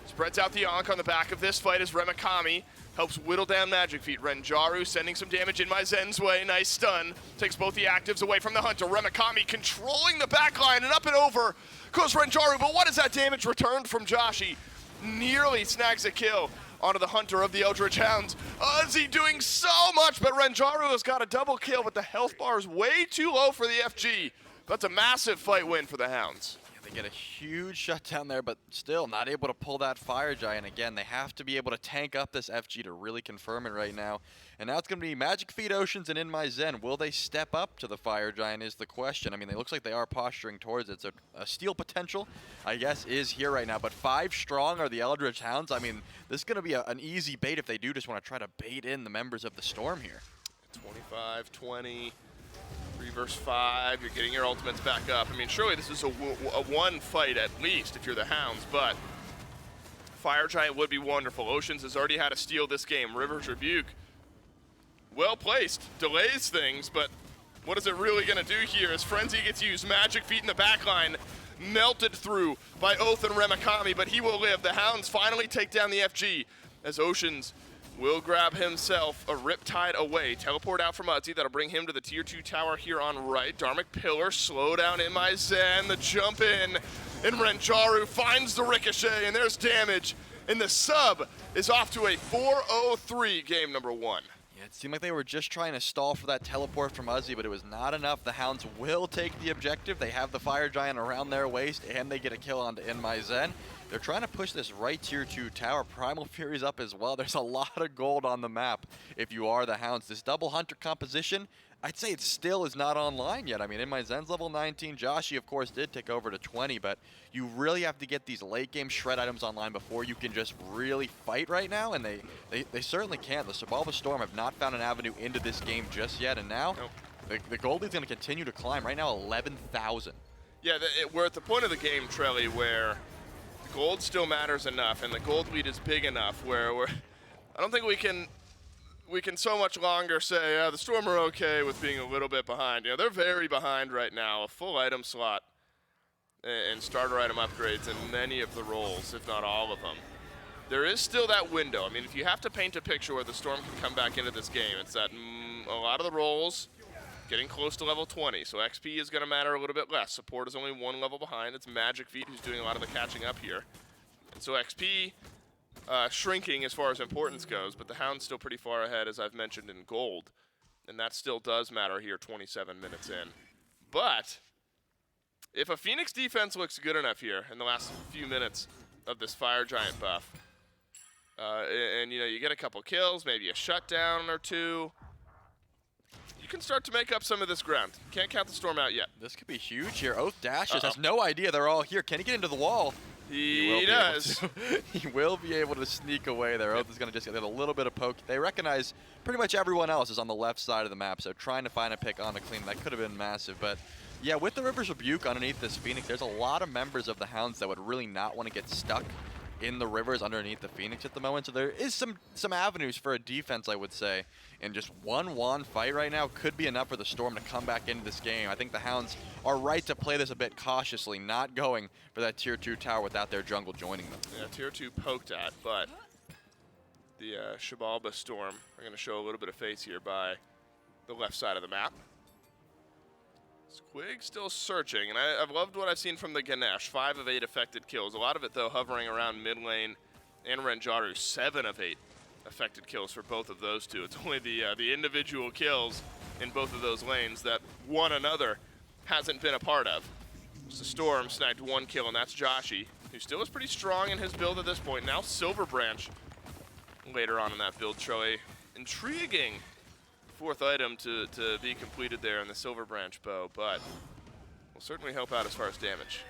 [SPEAKER 1] Spreads out the Ankh on the back of this fight as Remakami helps whittle down Magic Feet. Renjaru sending some damage in my Zen's way. Nice stun. Takes both the actives away from the Hunter. Remakami controlling the backline and up and over goes Renjaru. But what is that damage returned from Joshi? Nearly snags a kill onto the Hunter of the Eldritch Hounds. Uzi doing so much, but Renjaru has got a double kill, but the health bar is way too low for the FG. That's a massive fight win for the Hounds.
[SPEAKER 2] They get a huge shutdown there, but still not able to pull that Fire Giant again. They have to be able to tank up this FG to really confirm it right now. And now it's going to be Magic Feet Oceans and In My Zen. Will they step up to the Fire Giant is the question. I mean, it looks like they are posturing towards it. So a steal potential, I guess, is here right now. But 5 strong are the Eldritch Hounds. I mean, this is going to be an easy bait if they do just want to try to bait in the members of the Storm here.
[SPEAKER 1] 25-20. 3 versus 5, you're getting your ultimates back up. I mean, surely this is a one fight at least if you're the Hounds, but Fire Giant would be wonderful. Oceans has already had a steal this game. River's Rebuke, well placed, delays things, but what is it really going to do here as Frenzy gets used? Magic Feet in the backline, melted through by Oath and Remakami, but he will live. The Hounds finally take down the FG as Oceans will grab himself a Riptide away. Teleport out from Uzi. That'll bring him to the tier 2 tower here on right. Dharmic Pillar, slow down in my Zen. The jump in, and Renjaru finds the ricochet, and there's damage. And the sub is off to a 4-0-3 game number 1.
[SPEAKER 2] Yeah, it seemed like they were just trying to stall for that teleport from Uzi, but it was not enough. The Hounds will take the objective. They have the Fire Giant around their waist, and they get a kill onto In My Zen. They're trying to push this right tier 2 tower. Primal Fury's up as well. There's a lot of gold on the map if you are the Hounds. This double Hunter composition, I'd say it still is not online yet. I mean, In My Zen's level 19. Joshi, of course, did take over to 20, but you really have to get these late game shred items online before you can just really fight right now, and they certainly can't. The Xibalba Storm have not found an avenue into this game just yet, and now the gold lead's going to continue to climb. Right now, 11,000.
[SPEAKER 1] Yeah, we're at the point of the game, Trelly, where gold still matters enough, and the gold lead is big enough where I don't think we can so much longer say the Storm are okay with being a little bit behind. You know, they're very behind right now. A full item slot and starter item upgrades in many of the roles, if not all of them. There is still that window. I mean, if you have to paint a picture where the Storm can come back into this game, it's that a lot of the roles getting close to level 20, so XP is going to matter a little bit less. Support is only 1 level behind. It's Magic Feet who's doing a lot of the catching up here. And so XP shrinking as far as importance goes, but the Hound's still pretty far ahead, as I've mentioned, in gold. And that still does matter here 27 minutes in. But if a Phoenix defense looks good enough here in the last few minutes of this Fire Giant buff, and you know, you get a couple kills, maybe a shutdown or 2, you can start to make up some of this ground. Can't count the Storm out yet.
[SPEAKER 2] This could be huge here. Oath dashes, has no idea they're all here. Can he get into the wall?
[SPEAKER 1] He does.
[SPEAKER 2] He will be able to sneak away there. Oath is going to just get a little bit of poke. They recognize pretty much everyone else is on the left side of the map, so trying to find a pick on a clean, that could have been massive. But yeah, with the River's Rebuke underneath this Phoenix, there's a lot of members of the Hounds that would really not want to get stuck in the rivers underneath the Phoenix at the moment. So there is some avenues for a defense, I would say. And just 1-1 fight right now could be enough for the Storm to come back into this game. I think the Hounds are right to play this a bit cautiously, not going for that tier 2 tower without their jungle joining them.
[SPEAKER 1] Yeah, tier 2 poked at, but the Xibalba Storm are going to show a little bit of face here by the left side of the map. Squig still searching, and I've loved what I've seen from the Ganesh. 5 of 8 affected kills. A lot of it, though, hovering around mid lane and Renjaru. 7 of 8 affected kills for both of those two. It's only the individual kills in both of those lanes that one another hasn't been a part of. The Storm snagged 1 kill, and that's Joshi, who still is pretty strong in his build at this point. Now Silver Branch later on in that build. Troy, intriguing 4th item to be completed there in the Silver Branch bow, but will certainly help out as far as damage.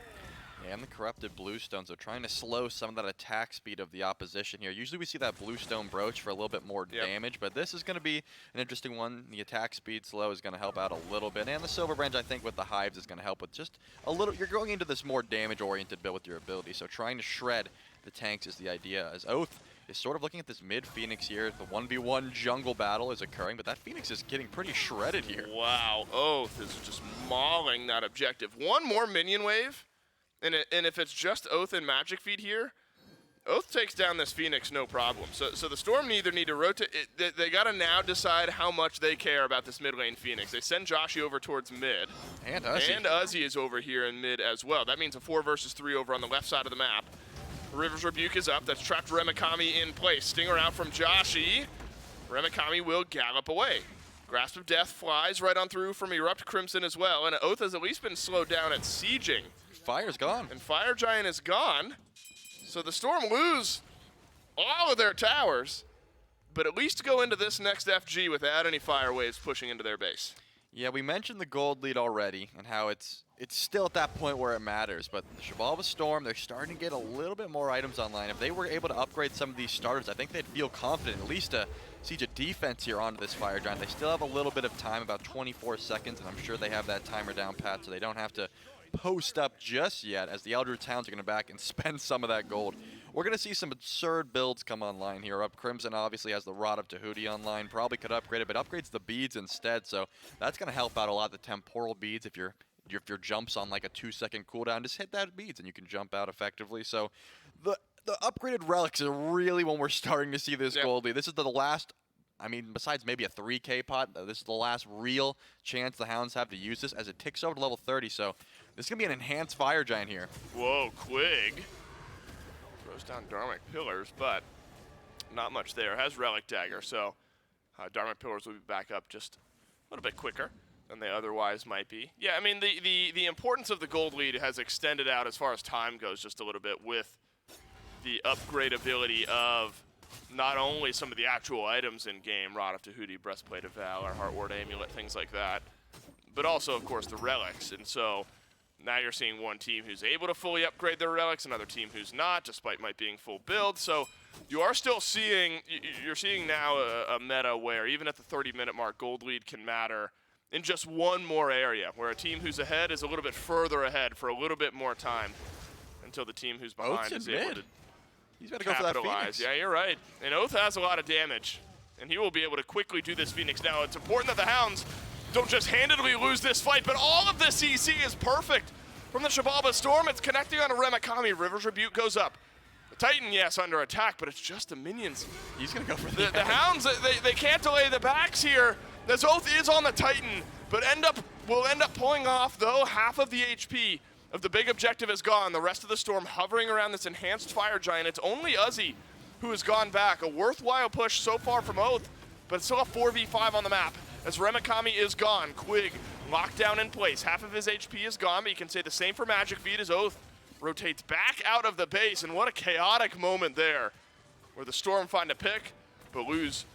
[SPEAKER 2] Yeah, and the Corrupted Bluestone, so trying to slow some of that attack speed of the opposition here. Usually we see that Bluestone brooch for a little bit more damage, but this is going to be an interesting one. The attack speed slow is going to help out a little bit, and the Silver Branch, I think, with the Hives is going to help with just a little. You're going into this more damage-oriented build with your ability, so trying to shred the tanks is the idea. As Oath is sort of looking at this mid Phoenix here. The 1v1 jungle battle is occurring, but that Phoenix is getting pretty shredded here.
[SPEAKER 1] Wow, Oath is just mauling that objective. One more minion wave, and if it's just Oath and Magic Feed here, Oath takes down this Phoenix no problem. So the Storm need to rotate. They got to now decide how much they care about this mid lane Phoenix. They send Joshy over towards mid.
[SPEAKER 2] And Uzi.
[SPEAKER 1] And Uzi is over here in mid as well. That means a 4 versus 3 over on the left side of the map. River's Rebuke is up. That's trapped Remikami in place. Stinger out from Joshy. Remikami will gallop away. Grasp of Death flies right on through from Erupt Crimson as well. And Oath has at least been slowed down at sieging.
[SPEAKER 2] Fire's gone.
[SPEAKER 1] And Fire Giant is gone. So the Storm lose all of their towers, but at least go into this next FG without any fire waves pushing into their base.
[SPEAKER 2] Yeah, we mentioned the gold lead already and how it's still at that point where it matters, but the Xibalba Storm, they're starting to get a little bit more items online. If they were able to upgrade some of these starters, I think they'd feel confident at least to siege a defense here onto this Fire Giant. They still have a little bit of time, about 24 seconds, and I'm sure they have that timer down pat, so they don't have to post up just yet, as the Eldritch Hounds are going to back and spend some of that gold. We're going to see some absurd builds come online here. Up Crimson obviously has the Rod of Tahuti online. Probably could upgrade it, but upgrades the beads instead. So that's going to help out a lot. The temporal beads, if your jump's on like a 2-second cooldown, just hit that beads and you can jump out effectively. So the upgraded relics are really when we're starting to see this gold lead. This is the last. I mean, besides maybe a 3K pot, this is the last real chance the Hounds have to use this as it ticks over to level 30. So this is going to be an enhanced Fire Giant here.
[SPEAKER 1] Whoa, Quig throws down Dharmic Pillars, but not much there. Has Relic Dagger, so Dharmic Pillars will be back up just a little bit quicker than they otherwise might be. Yeah, I mean, the importance of the gold lead has extended out as far as time goes just a little bit with the upgrade ability of not only some of the actual items in game, Rod of Tahuti, Breastplate of Valor, Heartward Amulet, things like that, but also, of course, the relics. And so now you're seeing one team who's able to fully upgrade their relics, another team who's not, despite might being full build. So you are still seeing, you're seeing now a meta where even at the 30-minute mark, gold lead can matter in just one more area, where a team who's ahead is a little bit further ahead for a little bit more time until the team who's behind is able to
[SPEAKER 2] He's got to go for that Phoenix.
[SPEAKER 1] Yeah, you're right. And Oath has a lot of damage, and he will be able to quickly do this Phoenix. Now, it's important that the Hounds don't just handedly lose this fight, but all of the CC is perfect. From the Xibalba Storm, it's connecting on a Remikami. River's Rebuke goes up. The Titan, yes, under attack, but it's just the minions.
[SPEAKER 2] He's going to go for
[SPEAKER 1] the Hounds. They can't delay the backs here. This Oath is on the Titan, but will end up pulling off, though, half of the HP of the big objective is gone. The rest of the Storm hovering around this enhanced Fire Giant. It's only Uzi who has gone back. A worthwhile push so far from Oath, but it's still a 4v5 on the map as Remikami is gone. Quig locked down in place. Half of his HP is gone, but you can say the same for Magic Feed as Oath rotates back out of the base. And what a chaotic moment there where the Storm find a pick, but lose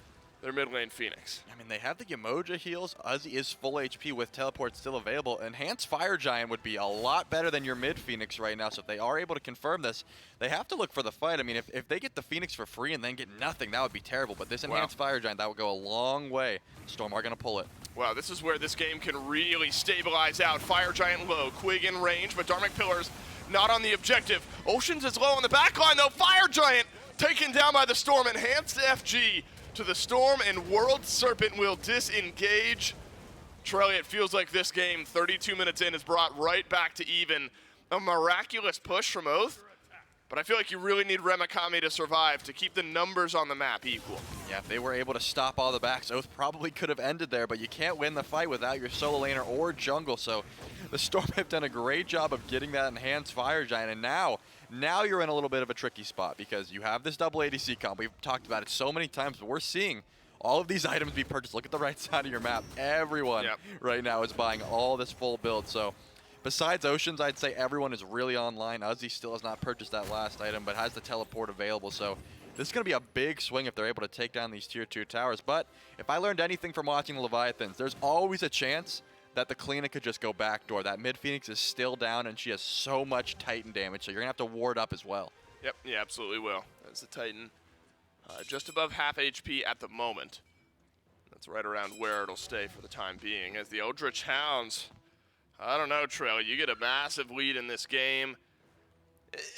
[SPEAKER 1] their mid lane Phoenix.
[SPEAKER 2] I mean, they have the Yamoja heals. Uzi is full HP with teleport still available. Enhanced Fire Giant would be a lot better than your mid Phoenix right now. So if they are able to confirm this, they have to look for the fight. I mean, if they get the Phoenix for free and then get nothing, that would be terrible. But this enhanced Fire Giant, that would go a long way. Storm are going to pull it.
[SPEAKER 1] Wow, this is where this game can really stabilize out. Fire Giant low, Quig in range, but Dharmic Pillars not on the objective. Oceans is low on the back line, though. Fire Giant taken down by the Storm. Enhanced FG to the Storm, and World Serpent will disengage. Trelly, it feels like this game, 32 minutes in, is brought right back to even. A miraculous push from Oath, but I feel like you really need Remikami to survive to keep the numbers on the map equal.
[SPEAKER 2] Yeah, if they were able to stop all the backs, Oath probably could have ended there, but you can't win the fight without your solo laner or jungle, so the Storm have done a great job of getting that enhanced Fire Giant, and now you're in a little bit of a tricky spot because you have this double ADC comp. We've talked about it so many times, but we're seeing all of these items be purchased. Look at the right side of your map. Everyone right now is buying all this full build. So besides Oceans, I'd say everyone is really online. Uzi still has not purchased that last item, but has the teleport available. So this is going to be a big swing if they're able to take down these tier 2 towers. But if I learned anything from watching the Leviathans, there's always a chance that the Kalina could just go backdoor. That mid Phoenix is still down, and she has so much Titan damage, so you're going to have to ward up as well.
[SPEAKER 1] Yep, yeah, absolutely will. That's the Titan. Just above half HP at the moment. That's right around where it'll stay for the time being. As the Eldritch Hounds, I don't know, Trail, you get a massive lead in this game,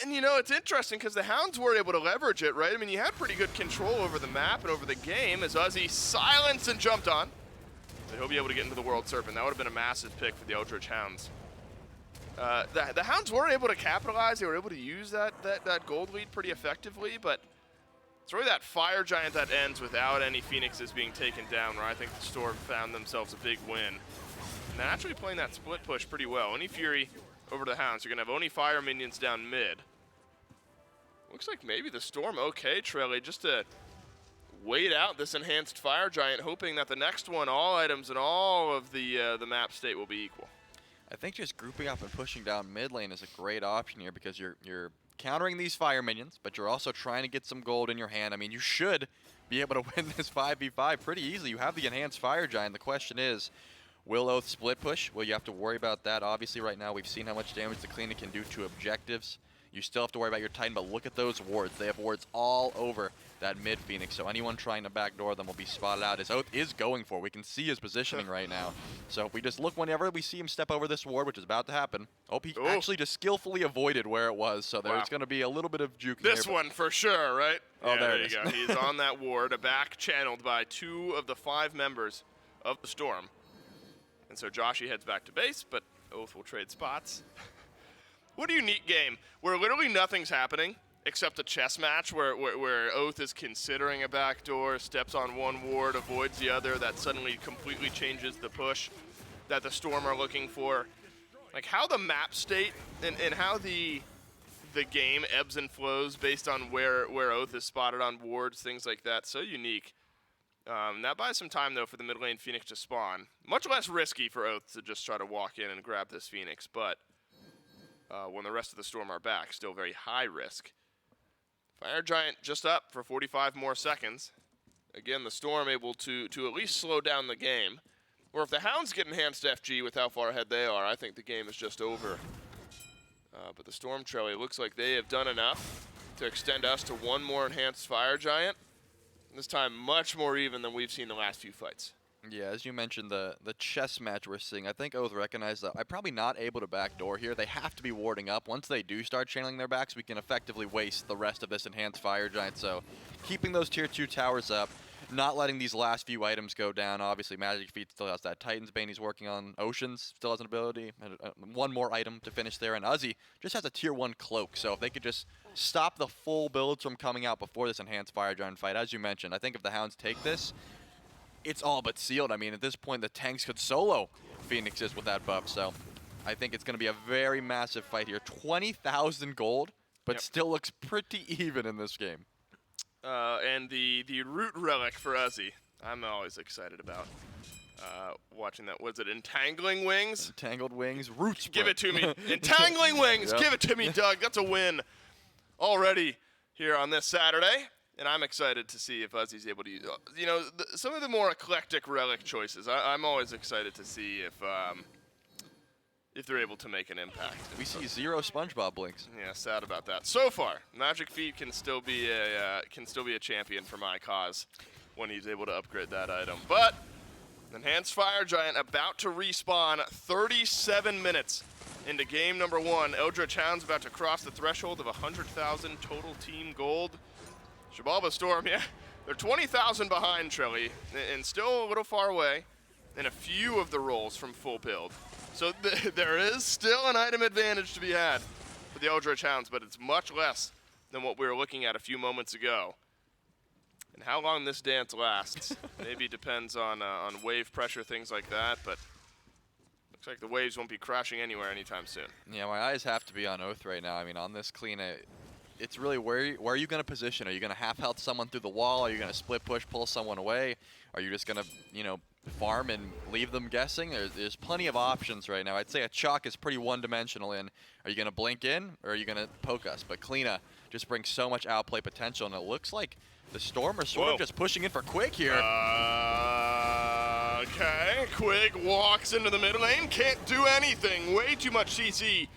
[SPEAKER 1] And you know, it's interesting because the Hounds were able to leverage it, right? I mean, you had pretty good control over the map and over the game as Uzi silenced and jumped on. So he'll be able to get into the World Serpent. That would have been a massive pick for the Eldritch Hounds. The Hounds were able to capitalize. They were able to use that gold lead pretty effectively, but it's really that Fire Giant that ends without any Phoenixes being taken down, where I think the Storm found themselves a big win. And they're actually playing that split push pretty well. Oni Fury over to the Hounds. You're going to have Oni Fire minions down mid. Looks like maybe the Storm okay, Trelly, just to wait out this enhanced Fire Giant, hoping that the next one, all items and all of the map state will be equal.
[SPEAKER 2] I think just grouping up and pushing down mid lane is a great option here because you're countering these fire minions, but you're also trying to get some gold in your hand. I mean, you should be able to win this 5v5 pretty easily. You have the enhanced Fire Giant. The question is, will Oath split push? Well, you have to worry about that. Obviously, right now, we've seen how much damage the Kleina can do to objectives. You still have to worry about your Titan, but look at those wards. They have wards all over that mid Phoenix, so anyone trying to backdoor them will be spotted out. His Oath is going for. We can see his positioning right now. So if we just look whenever we see him step over this ward, which is about to happen. Oh, he actually just skillfully avoided where it was, so there's going to be a little bit of juke
[SPEAKER 1] This one for sure, right?
[SPEAKER 2] Oh,
[SPEAKER 1] yeah,
[SPEAKER 2] there
[SPEAKER 1] you go. He's on that ward, a back channeled by 2 of the 5 members of the Storm. And so Joshy heads back to base, but Oath will trade spots. What a unique game where literally nothing's happening except a chess match where Oath is considering a backdoor, steps on one ward, avoids the other. That suddenly completely changes the push that the Storm are looking for. Like how the map state and how the game ebbs and flows based on where Oath is spotted on wards, things like that. So unique. That buys some time, though, for the mid lane Phoenix to spawn. Much less risky for Oath to just try to walk in and grab this Phoenix, but when the rest of the Storm are back, still very high risk. Fire Giant just up for 45 more seconds. Again, the Storm able to at least slow down the game. Or if the Hounds get enhanced FG with how far ahead they are, I think the game is just over. But the Storm, Trelly, looks like they have done enough to extend us to one more enhanced Fire Giant. This time much more even than we've seen the last few fights.
[SPEAKER 2] Yeah, as you mentioned, the chess match we're seeing, I think Oath recognized that I'm probably not able to backdoor here. They have to be warding up. Once they do start channeling their backs, we can effectively waste the rest of this enhanced Fire Giant. So keeping those tier 2 towers up, not letting these last few items go down. Obviously, Magic Feet still has that Titan's Bane he's working on. Oceans still has an ability. One more item to finish there. And Uzi just has a tier 1 cloak. So if they could just stop the full builds from coming out before this enhanced Fire Giant fight, as you mentioned, I think if the Hounds take this, it's all but sealed. I mean, at this point, the tanks could solo Phoenixes with that buff. So I think it's going to be a very massive fight here. 20,000 gold, but still looks pretty even in this game.
[SPEAKER 1] And the root relic for Uzi, I'm always excited about watching that. Was it Entangling Wings?
[SPEAKER 2] Entangled Wings, Roots.
[SPEAKER 1] Give it to me. Entangling Wings, give it to me, Doug. That's a win already here on this Saturday. And I'm excited to see if Uzi's able to use, you know, some of the more eclectic relic choices. I'm always excited to see if they're able to make an impact.
[SPEAKER 2] We see 0 SpongeBob blinks.
[SPEAKER 1] Yeah, sad about that. So far, Magic Feet can still be a champion for my cause when he's able to upgrade that item. But enhanced Fire Giant about to respawn 37 minutes into game number 1. Eldritch Hounds about to cross the threshold of 100,000 total team gold. Xibalba Storm, yeah, they're 20,000 behind Trelly, and still a little far away, and a few of the rolls from full build. So there is still an item advantage to be had for the Eldritch Hounds, but it's much less than what we were looking at a few moments ago. And how long this dance lasts maybe depends on wave pressure, things like that, but looks like the waves won't be crashing anywhere anytime soon.
[SPEAKER 2] Yeah, my eyes have to be on Oath right now. I mean, on this Kleina, it's really where are you going to position? Are you going to half health someone through the wall? Are you going to split push, pull someone away? Are you just going to, you know, farm and leave them guessing? There's plenty of options right now. I'd say a chalk is pretty one-dimensional in. Are you going to blink in or are you going to poke us? But Kleina just brings so much outplay potential, and it looks like the Storm are sort of just pushing in for Quig here.
[SPEAKER 1] Okay, Quig walks into the mid lane, can't do anything. Way too much CC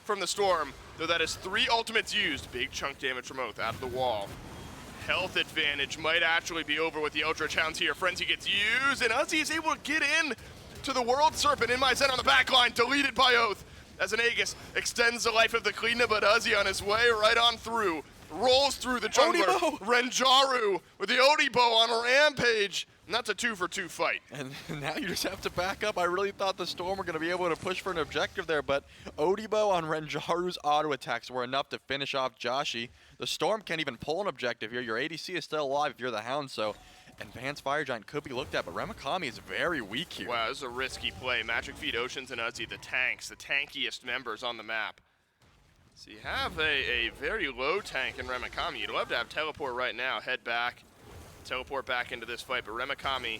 [SPEAKER 1] from the Storm. Though that is 3 ultimates used. Big chunk damage from Oath out of the wall. Health advantage might actually be over with the Eldritch Hounds here. Frenzy gets used, and Uzi is able to get in to the World Serpent in my center on the back line, deleted by Oath. as an Aegis extends the life of the Klina, but Uzi on his way right on through. Rolls through the jungler.
[SPEAKER 2] Odibo!
[SPEAKER 1] Renjaru with the Odibo on Rampage. And that's a 2-for-2 fight.
[SPEAKER 2] And now you just have to back up. I really thought the Storm were going to be able to push for an objective there, but Odibo on Renjaru's auto attacks were enough to finish off Joshi. The Storm can't even pull an objective here. Your ADC is still alive if you're the Hound, so Advanced Fire Giant could be looked at, but Remakami is very weak here.
[SPEAKER 1] Wow, this is a risky play. Magic Feet, Oceans, and Uzi, the tanks, the tankiest members on the map. So you have a very low tank in Remakami. You'd love to have teleport right now, head back, teleport back into this fight, but Remakami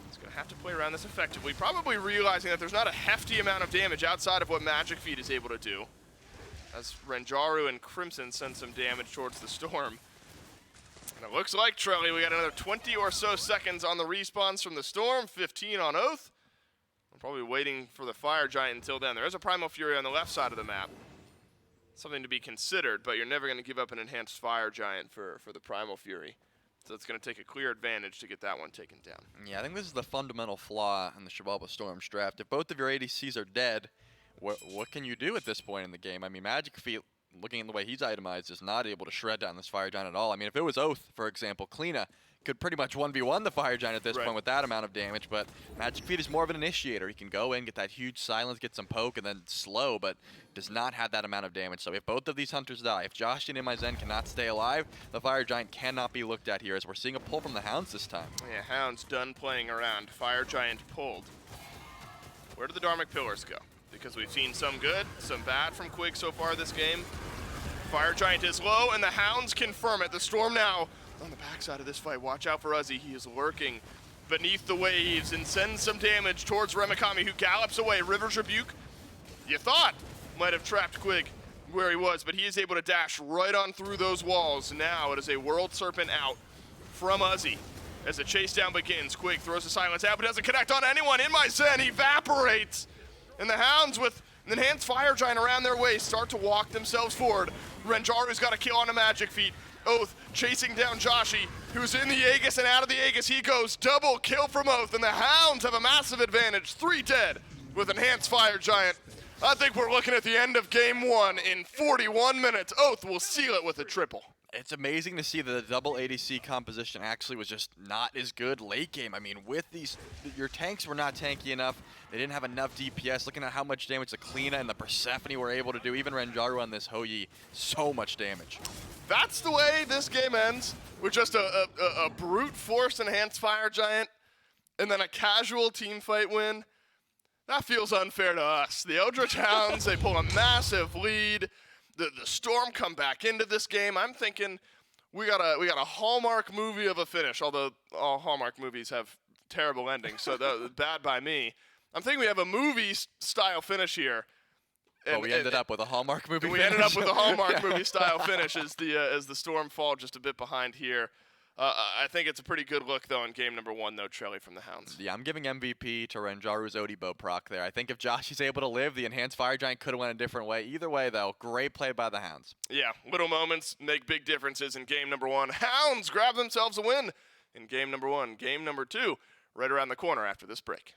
[SPEAKER 1] is going to have to play around this effectively, probably realizing that there's not a hefty amount of damage outside of what Magic Feet is able to do. As Renjaru and Crimson send some damage towards the Storm. And it looks like, Trelly, we got another 20 or so seconds on the respawns from the Storm, 15 on Oath. I'm probably waiting for the Fire Giant until then. There is a Primal Fury on the left side of the map. Something to be considered, but you're never going to give up an Enhanced Fire Giant for the Primal Fury. So it's going to take a clear advantage to get that one taken down.
[SPEAKER 2] Yeah, I think this is the fundamental flaw in the Xibalba Storm's draft. If both of your ADCs are dead, what can you do at this point in the game? I mean, Magic Feet, looking at the way he's itemized, is not able to shred down this Fire Giant at all. I mean, if it was Oath, for example, Klina could pretty much 1v1 the Fire Giant at this point with that amount of damage, but Magic Feet is more of an initiator. He can go in, get that huge silence, get some poke, and then slow, but does not have that amount of damage. So if both of these hunters die, if Josh and Zen cannot stay alive, the Fire Giant cannot be looked at here, as we're seeing a pull from the Hounds this time.
[SPEAKER 1] Yeah, Hounds done playing around. Fire Giant pulled. Where do the Dharmic Pillars go? Because we've seen some good, some bad from Quig so far this game. Fire Giant is low, and the Hounds confirm it. The Storm now on the backside of this fight. Watch out for Uzi. He is lurking beneath the waves and sends some damage towards Remakami, who gallops away. River's Rebuke, you thought, might have trapped Quig where he was, but he is able to dash right on through those walls. Now it is a World Serpent out from Uzi. As the chase down begins, Quig throws the silence out, but doesn't connect on anyone. In my Zen evaporates. And the Hounds, with an Enhanced Fire Giant around their waist, start to walk themselves forward. Renjaru's got a kill on a Magic Feet. Oath chasing down Joshi, who's in the Aegis, and out of the Aegis he goes. Double kill from Oath, and the Hounds have a massive advantage. 3 dead with Enhanced Fire Giant. I think we're looking at the end of game 1 in 41 minutes. Oath will seal it with a triple.
[SPEAKER 2] It's amazing to see that the double ADC composition actually was just not as good late game. I mean, with these, your tanks were not tanky enough. They didn't have enough DPS. Looking at how much damage the Klina and the Persephone were able to do, even Renjaru on this Hou-Yi, so much damage.
[SPEAKER 1] That's the way this game ends, with just a brute force Enhanced Fire Giant and then a casual team fight win. That feels unfair to us. The Eldritch Hounds, they pull a massive lead. The Storm come back into this game. I'm thinking we got a Hallmark movie of a finish, although all Hallmark movies have terrible endings, so that was bad by me. I'm thinking we have a movie-style finish here.
[SPEAKER 2] And we ended up with a Hallmark movie finish.
[SPEAKER 1] We ended up with a Hallmark movie-style finish as the Storm fall just a bit behind here. I think it's a pretty good look, though, in game number 1, though, Trelly, from the Hounds.
[SPEAKER 2] Yeah, I'm giving MVP to Renjaru's Odibo proc there. I think if Joshi's able to live, the Enhanced Fire Giant could have went a different way. Either way, though, great play by the Hounds.
[SPEAKER 1] Yeah, little moments make big differences in game number 1. Hounds grab themselves a win in game number 1. Game number 2, right around the corner after this break.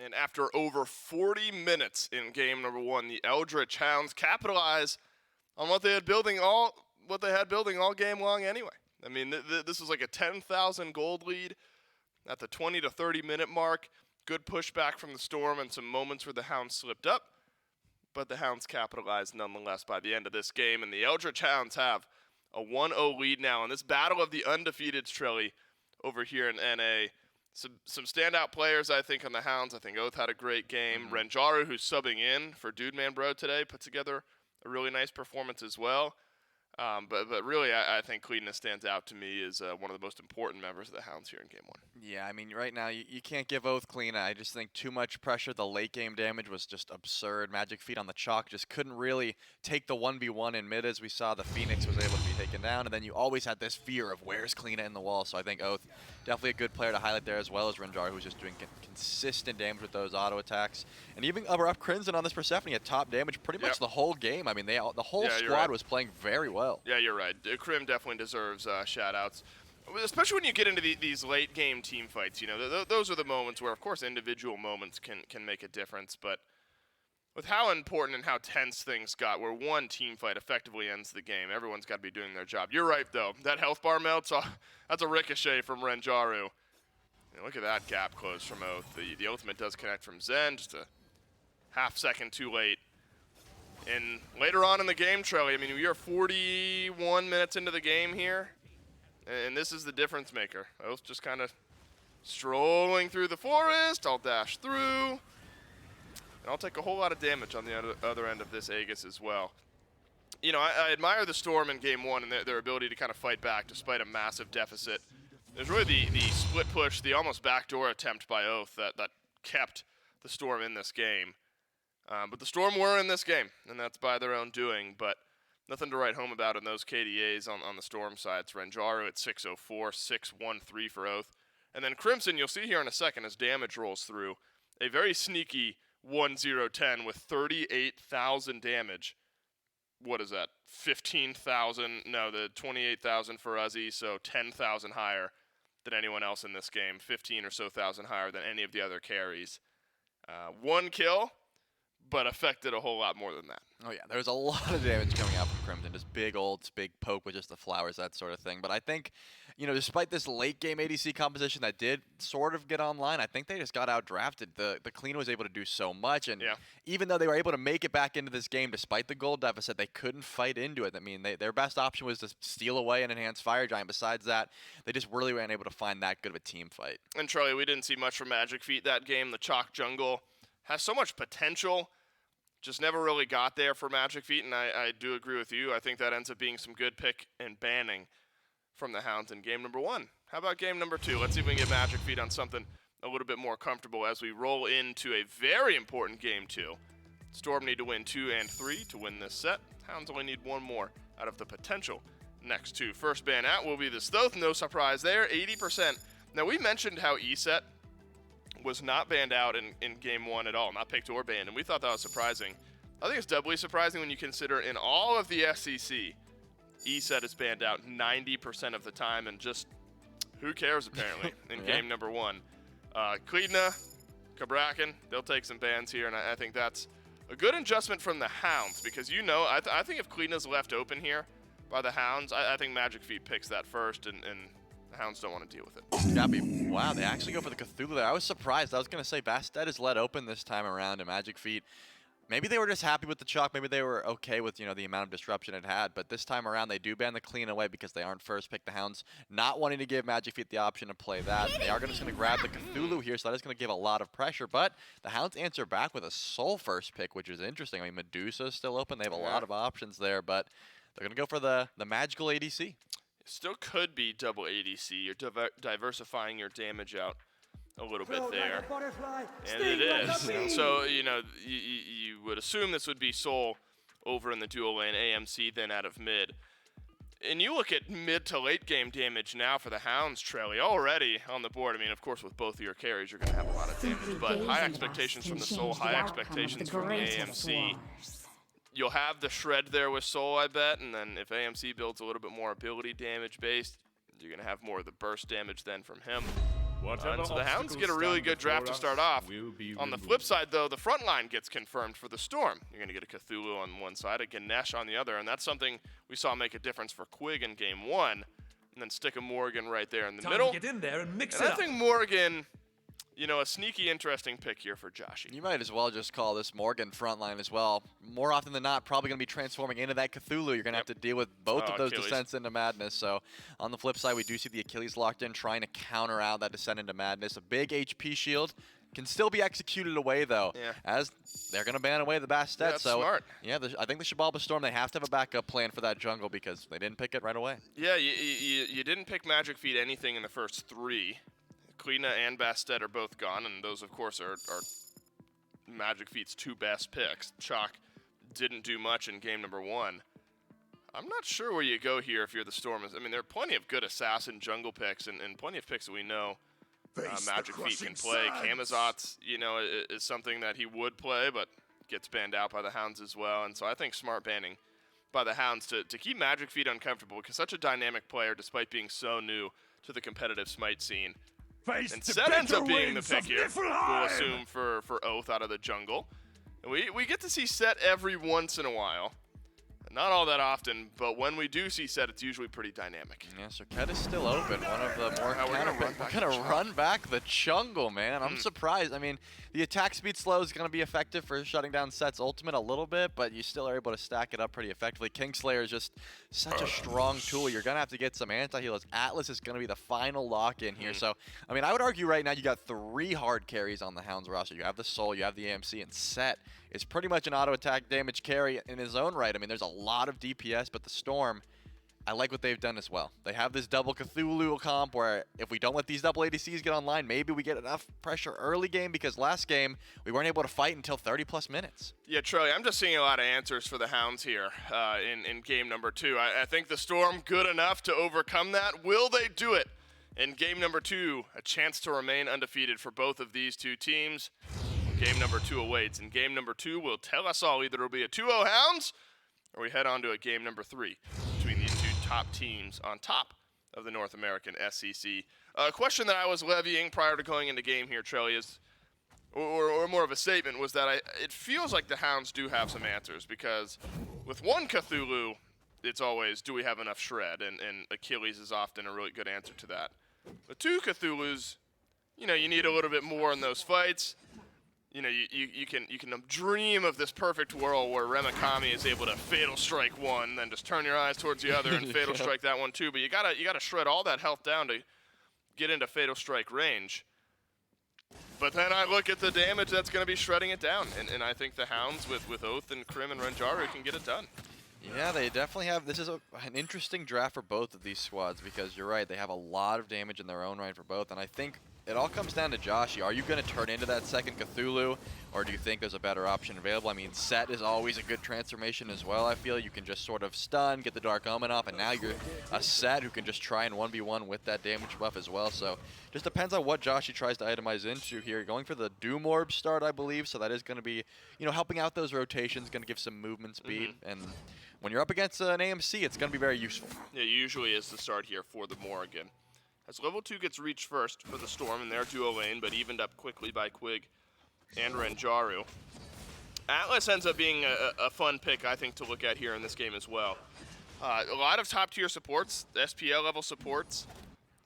[SPEAKER 1] And after over 40 minutes in game number 1, the Eldritch Hounds capitalize on what they had building all game long anyway. I mean, this was like a 10,000 gold lead at the 20 to 30 minute mark. Good pushback from the Storm and some moments where the Hounds slipped up, but the Hounds capitalized nonetheless by the end of this game, and the Eldritch Hounds have a 1-0 lead now in this battle of the undefeateds, Trilly, over here in NA. Some standout players, I think, on the Hounds. I think Oath had a great game. Renjaru, who's subbing in for Dude Man Bro today, put together a really nice performance as well. But really, I think Cleedna stands out to me as one of the most important members of the Hounds here in Game 1.
[SPEAKER 2] Yeah, I mean, right now, you can't give Oath Cleedna. I just think too much pressure. The late game damage was just absurd. Magic Feet on the chalk just couldn't really take the 1v1 in mid, as we saw the Phoenix was able to be taken down. And then you always had this fear of where's Cleedna in the wall. So I think Oath, definitely a good player to highlight there, as well as Renjar, who's just doing consistent damage with those auto attacks. And even up Crimson on this Persephone at top damage pretty much the whole game. I mean, the whole squad was playing very well.
[SPEAKER 1] Yeah, you're right. Crim definitely deserves shout-outs, especially when you get into these late-game team fights. You know, those are the moments where, of course, individual moments can make a difference. But with how important and how tense things got, where one team fight effectively ends the game, everyone's got to be doing their job. You're right, though. That health bar melts. That's a ricochet from Renjaru. Look at that gap close from Oath. The ultimate does connect from Zen, just a half second too late. And later on in the game, Trelly, I mean, we are 41 minutes into the game here, and this is the difference maker. Oath just kind of strolling through the forest. I'll dash through, and I'll take a whole lot of damage on the other end of this Aegis as well. You know, I admire the Storm in Game 1 and their ability to kind of fight back despite a massive deficit. There's really the split push, the almost backdoor attempt by Oath that kept the Storm in this game. But the Storm were in this game, and that's by their own doing. But nothing to write home about in those KDAs on the Storm side. It's Renjaru at 604, 613 for Oath. And then Crimson, you'll see here in a second as damage rolls through, a very sneaky 1-0-10 with 38,000 damage. What is that? 15,000? No, the 28,000 for Uzi, so 10,000 higher than anyone else in this game. 15 or so thousand higher than any of the other carries. One kill, but affected a whole lot more than that.
[SPEAKER 2] Oh, yeah, there's a lot of damage coming out from Crimson. Just big poke with just the flowers, that sort of thing. But I think, you know, despite this late-game ADC composition that did sort of get online, I think they just got out-drafted. The Clean was able to do so much, and even though they were able to make it back into this game despite the gold deficit, they couldn't fight into it. I mean, their best option was to steal away and enhance Fire Giant. Besides that, they just really weren't able to find that good of a team fight.
[SPEAKER 1] And, Charlie, we didn't see much from Magic Feet that game. The Chalk Jungle has so much potential. Just never really got there for Magic Feet, and I do agree with you. I think that ends up being some good pick and banning from the Hounds in game number 1. How about game number 2? Let's see if we can get Magic Feet on something a little bit more comfortable as we roll into a very important game 2. Storm need to win 2 and 3 to win this set. Hounds only need 1 more out of the potential next 2. First ban out will be the Stoth. No surprise there, 80%. Now, we mentioned how ESET was not banned out in game 1 at all, not picked or banned, and we thought that was surprising. I think it's doubly surprising when you consider in all of the SEC, ESET is banned out 90% of the time, and just who cares apparently in game number 1. Cleedna, Cabrakan, they'll take some bans here, and I think that's a good adjustment from the Hounds, because you know, I think if Cleedna's left open here by the Hounds, I think Magic Feet picks that first, and the Hounds don't want to deal with it.
[SPEAKER 2] Wow, they actually go for the Cthulhu there. I was surprised. I was going to say Bastet is let open this time around, and Magic Feet, maybe they were just happy with the chalk. Maybe they were okay with, you know, the amount of disruption it had. But this time around, they do ban the Clean away because they aren't first pick. The Hounds not wanting to give Magic Feet the option to play that. They are just going to grab the Cthulhu here, so that is going to give a lot of pressure. But the Hounds answer back with a Soul first pick, which is interesting. I mean, Medusa's still open. They have a lot of options there, but they're going to go for the magical ADC.
[SPEAKER 1] It still could be double ADC. You're diversifying your damage out a little bit there. And it is. So, you know, you would assume this would be Soul over in the dual lane, AMC then out of mid. And you look at mid to late game damage now for the Hounds, Trelly, already on the board. I mean, of course, with both of your carries, you're going to have a lot of damage. But high expectations from the Soul, high expectations from the AMC. You'll have the shred there with Soul, I bet, and then if AMC builds a little bit more ability damage based, you're going to have more of the burst damage then from him. And so the Hounds get a really good draft to start off. On the flip side, though, the front line gets confirmed for the Storm. You're going to get a Cthulhu on one side, a Ganesh on the other, and that's something we saw make a difference for Quig in Game 1, and then stick a Morgan right there in the middle.
[SPEAKER 3] Get in there and mix
[SPEAKER 1] And
[SPEAKER 3] it
[SPEAKER 1] I
[SPEAKER 3] up.
[SPEAKER 1] think Morgan, you know, a sneaky, interesting pick here for Joshy.
[SPEAKER 2] You might as well just call this Morgan frontline as well. More often than not, probably going to be transforming into that Cthulhu. You're going to have to deal with both of those
[SPEAKER 1] Achilles.
[SPEAKER 2] descents into madness. So on the flip side, we do see the Achilles locked in, trying to counter out that descent into madness. A big HP shield. Can still be executed away, though, as they're going to ban away the Bastet.
[SPEAKER 1] Yeah, that's
[SPEAKER 2] so,
[SPEAKER 1] smart.
[SPEAKER 2] yeah, I think the Xibalba Storm, they have to have a backup plan for that jungle because they didn't pick it right away.
[SPEAKER 1] Yeah, you didn't pick Magic Feet anything in the first 3. Kleena and Bastet are both gone, and those, of course, are Magic Feet's 2 best picks. Chalk didn't do much in game number 1. I'm not sure where you go here if you're the Storm. I mean, there are plenty of good assassin jungle picks and plenty of picks that we know Magic Feet can play. Camazotz, you know, is something that he would play, but gets banned out by the Hounds as well. And so I think smart banning by the Hounds to keep Magic Feet uncomfortable, because such a dynamic player, despite being so new to the competitive Smite scene. And Set ends up being the pick here, we'll assume, for Oath out of the jungle. And we get to see Set every once in a while. Not all that often, but when we do see Set, it's usually pretty dynamic.
[SPEAKER 2] Yeah, Circuit is still open. One of the more
[SPEAKER 1] we're gonna
[SPEAKER 2] run back the jungle, man. I'm surprised. I mean, the attack speed slow is going to be effective for shutting down Set's ultimate a little bit, but you still are able to stack it up pretty effectively. Kingslayer is just such a strong tool. You're going to have to get some anti-heals. Atlas is going to be the final lock-in here. So, I mean, I would argue right now you got 3 hard carries on the Hounds roster. You have the Soul, you have the AMC, and Set is pretty much an auto-attack damage carry in his own right. I mean, there's a lot of DPS, but the Storm, I like what they've done as well. They have this double Cthulhu comp where if we don't let these double ADCs get online, maybe we get enough pressure early game, because last game we weren't able to fight until 30+ minutes.
[SPEAKER 1] Yeah, Troy, I'm just seeing a lot of answers for the Hounds here in game number 2. I think the Storm good enough to overcome that. Will they do it? In game number 2, a chance to remain undefeated for both of these two teams. Game number 2 awaits, and game number 2 will tell us all. Either it'll be a 2-0 Hounds, or we head on to a game number 3 between these two top teams on top of the North American SEC. A question that I was levying prior to going into game here, Trelly, is, or more of a statement, was that it feels like the Hounds do have some answers, because with one Cthulhu, it's always, do we have enough shred? And Achilles is often a really good answer to that. With 2 Cthulhus, you know, you need a little bit more in those fights. You know, you can dream of this perfect world where Remikami is able to fatal strike one, then just turn your eyes towards the other and fatal strike that one too. But you gotta shred all that health down to get into fatal strike range. But then I look at the damage that's going to be shredding it down, and I think the Hounds with Oath and Krim and Renjaru can get it done.
[SPEAKER 2] Yeah, they definitely have. This is an interesting draft for both of these squads, because you're right, they have a lot of damage in their own right for both, and I think it all comes down to Joshy. Are you going to turn into that second Cthulhu, or do you think there's a better option available? I mean, Set is always a good transformation as well, I feel. You can just sort of stun, get the Dark Omen off, and now you're a Set who can just try and 1v1 with that damage buff as well. So just depends on what Joshy tries to itemize into here. Going for the Doom Orb start, I believe, so that is going to be, you know, helping out those rotations, going to give some movement speed, and when you're up against an AMC, it's going to be very useful.
[SPEAKER 1] Yeah, usually is the start here for the Morrigan. As level 2 gets reached first for the Storm in their duo lane, but evened up quickly by Quig and Renjaru. Atlas ends up being a fun pick, I think, to look at here in this game as well. A lot of top-tier supports, the SPL level supports,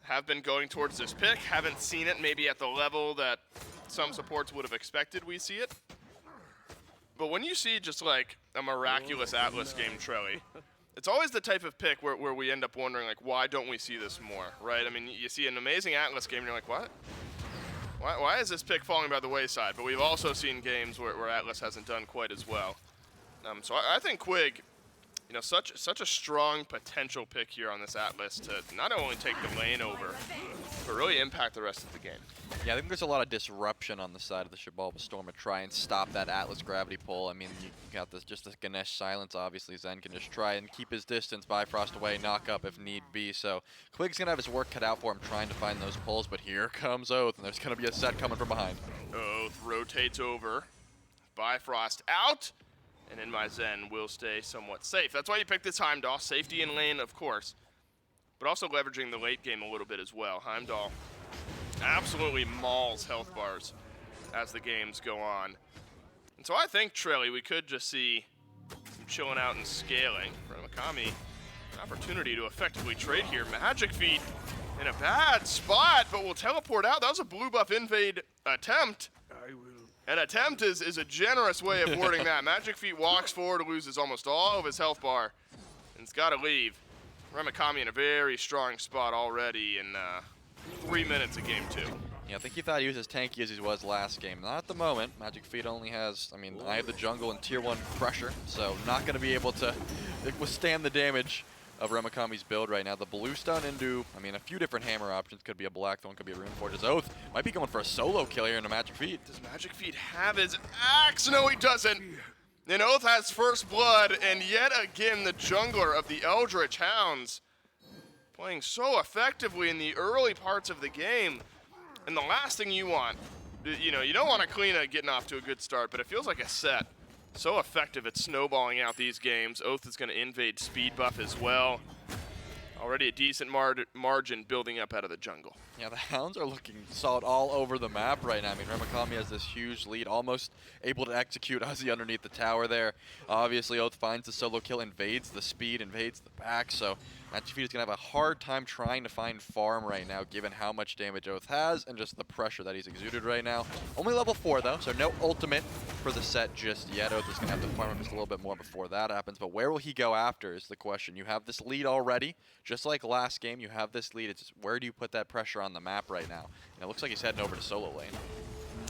[SPEAKER 1] have been going towards this pick. Haven't seen it maybe at the level that some supports would have expected we see it. But when you see just like a miraculous Atlas game, Trelly, it's always the type of pick where we end up wondering, like, why don't we see this more, right? I mean, you see an amazing Atlas game, and you're like, what? Why is this pick falling by the wayside? But we've also seen games where Atlas hasn't done quite as well. So I think Quig, you know, such a strong potential pick here on this Atlas to not only take the lane over, but really impact the rest of the game.
[SPEAKER 2] Yeah, I think there's a lot of disruption on the side of the Xibalba Storm to try and stop that Atlas gravity pull. I mean, you got this Ganesh silence, obviously. Zen can just try and keep his distance, Bifrost away, knock up if need be. So Quig's going to have his work cut out for him trying to find those pulls, but here comes Oath, and there's going to be a Set coming from behind.
[SPEAKER 1] Oath rotates over. Bifrost out, and in my Zen will stay somewhat safe. That's why you pick this Heimdall. Safety in lane, of course, but also leveraging the late game a little bit as well. Heimdall absolutely mauls health bars as the games go on. And so I think, Trelly, we could just see some chilling out and scaling. For Mikami, an opportunity to effectively trade here. Magic Feet in a bad spot, but will teleport out. That was a blue buff invade attempt. An attempt is a generous way of wording that. Magic Feet walks forward, loses almost all of his health bar, and it's got to leave. Remikami in a very strong spot already in 3 minutes of game 2.
[SPEAKER 2] Yeah, I think he thought he was as tanky as he was last game. Not at the moment. Magic Feet only has, I mean, I have the jungle and tier 1 pressure, so not going to be able to withstand the damage of Remikami's build right now. The blue stun into, I mean, a few different hammer options. Could be a black thorn, could be a Runeforge's Oath. Might be going for a solo kill here into Magic Feet.
[SPEAKER 1] Does Magic Feet have his axe? No, he doesn't. And Oath has first blood, and yet again the jungler of the Eldritch Hounds playing so effectively in the early parts of the game. And the last thing you want, you know, you don't want Aklina getting off to a good start, but it feels like a set. So effective at snowballing out these games. Oath is going to invade speed buff as well. Already a decent margin building up out of the jungle.
[SPEAKER 2] Yeah, the Hounds are looking solid all over the map right now. I mean, Remikami has this huge lead, almost able to execute Ozzy underneath the tower there. Obviously, Oath finds the solo kill, invades the speed, invades the back, so Magic Feet is going to have a hard time trying to find farm right now, given how much damage Oath has and just the pressure that he's exuded right now. Only level 4, though, so no ultimate for the set just yet. Oath is going to have to farm him just a little bit more before that happens, but where will he go after is the question. You have this lead already. Just like last game, you have this lead. It's just where do you put that pressure on the map right now? And it looks like he's heading over to solo lane.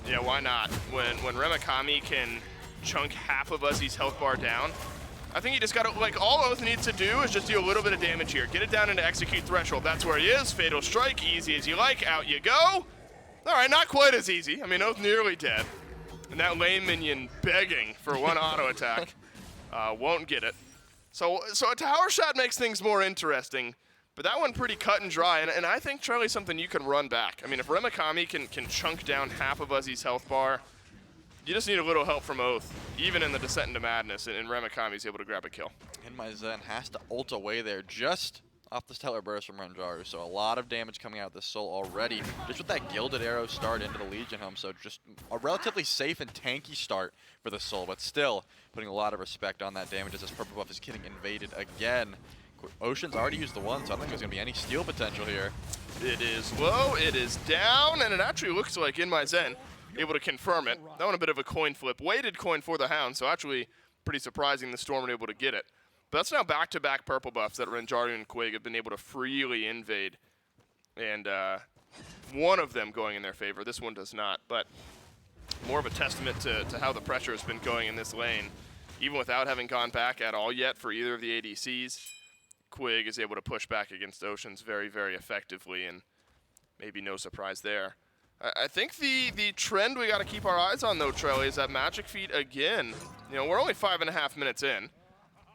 [SPEAKER 1] Yeah, why not? When Remikami can chunk half of Ozzy's health bar down, I think he just got to, like, all Oath needs to do is just do a little bit of damage here. Get it down into execute threshold. That's where he is. Fatal strike, easy as you like. Out you go. All right, not quite as easy. I mean, Oath nearly dead. And that lane minion begging for one auto attack won't get it. So a tower shot makes things more interesting, but that one pretty cut and dry, and I think Charlie's something you can run back. I mean, if Remikami can chunk down half of Ozzy's health bar, you just need a little help from Oath, even in the Descent into Madness, and Remikami's able to grab a kill.
[SPEAKER 2] And my Zen has to ult away there just off the Stellar Burst from Renjaru, so a lot of damage coming out of this soul already. Just with that Gilded Arrow start into the Legion home, so just a relatively safe and tanky start for the soul, but still putting a lot of respect on that damage as this purple buff is getting invaded again. Ocean's already used the one, so I don't think there's going to be any steal potential here.
[SPEAKER 1] It is low, it is down, and it actually looks like In My Zen able to confirm it. That one a bit of a coin flip. Weighted coin for the Hound, so actually pretty surprising the Storm were able to get it. But that's now back-to-back purple buffs that Renjaru and Quig have been able to freely invade. And one of them going in their favor. This one does not, but more of a testament to how the pressure has been going in this lane. Even without having gone back at all yet for either of the ADCs, Quig is able to push back against Oceans very, very effectively, and maybe no surprise there. I think the trend we got to keep our eyes on, though, Trelly, is that Magic Feet again. You know, we're only 5.5 minutes in,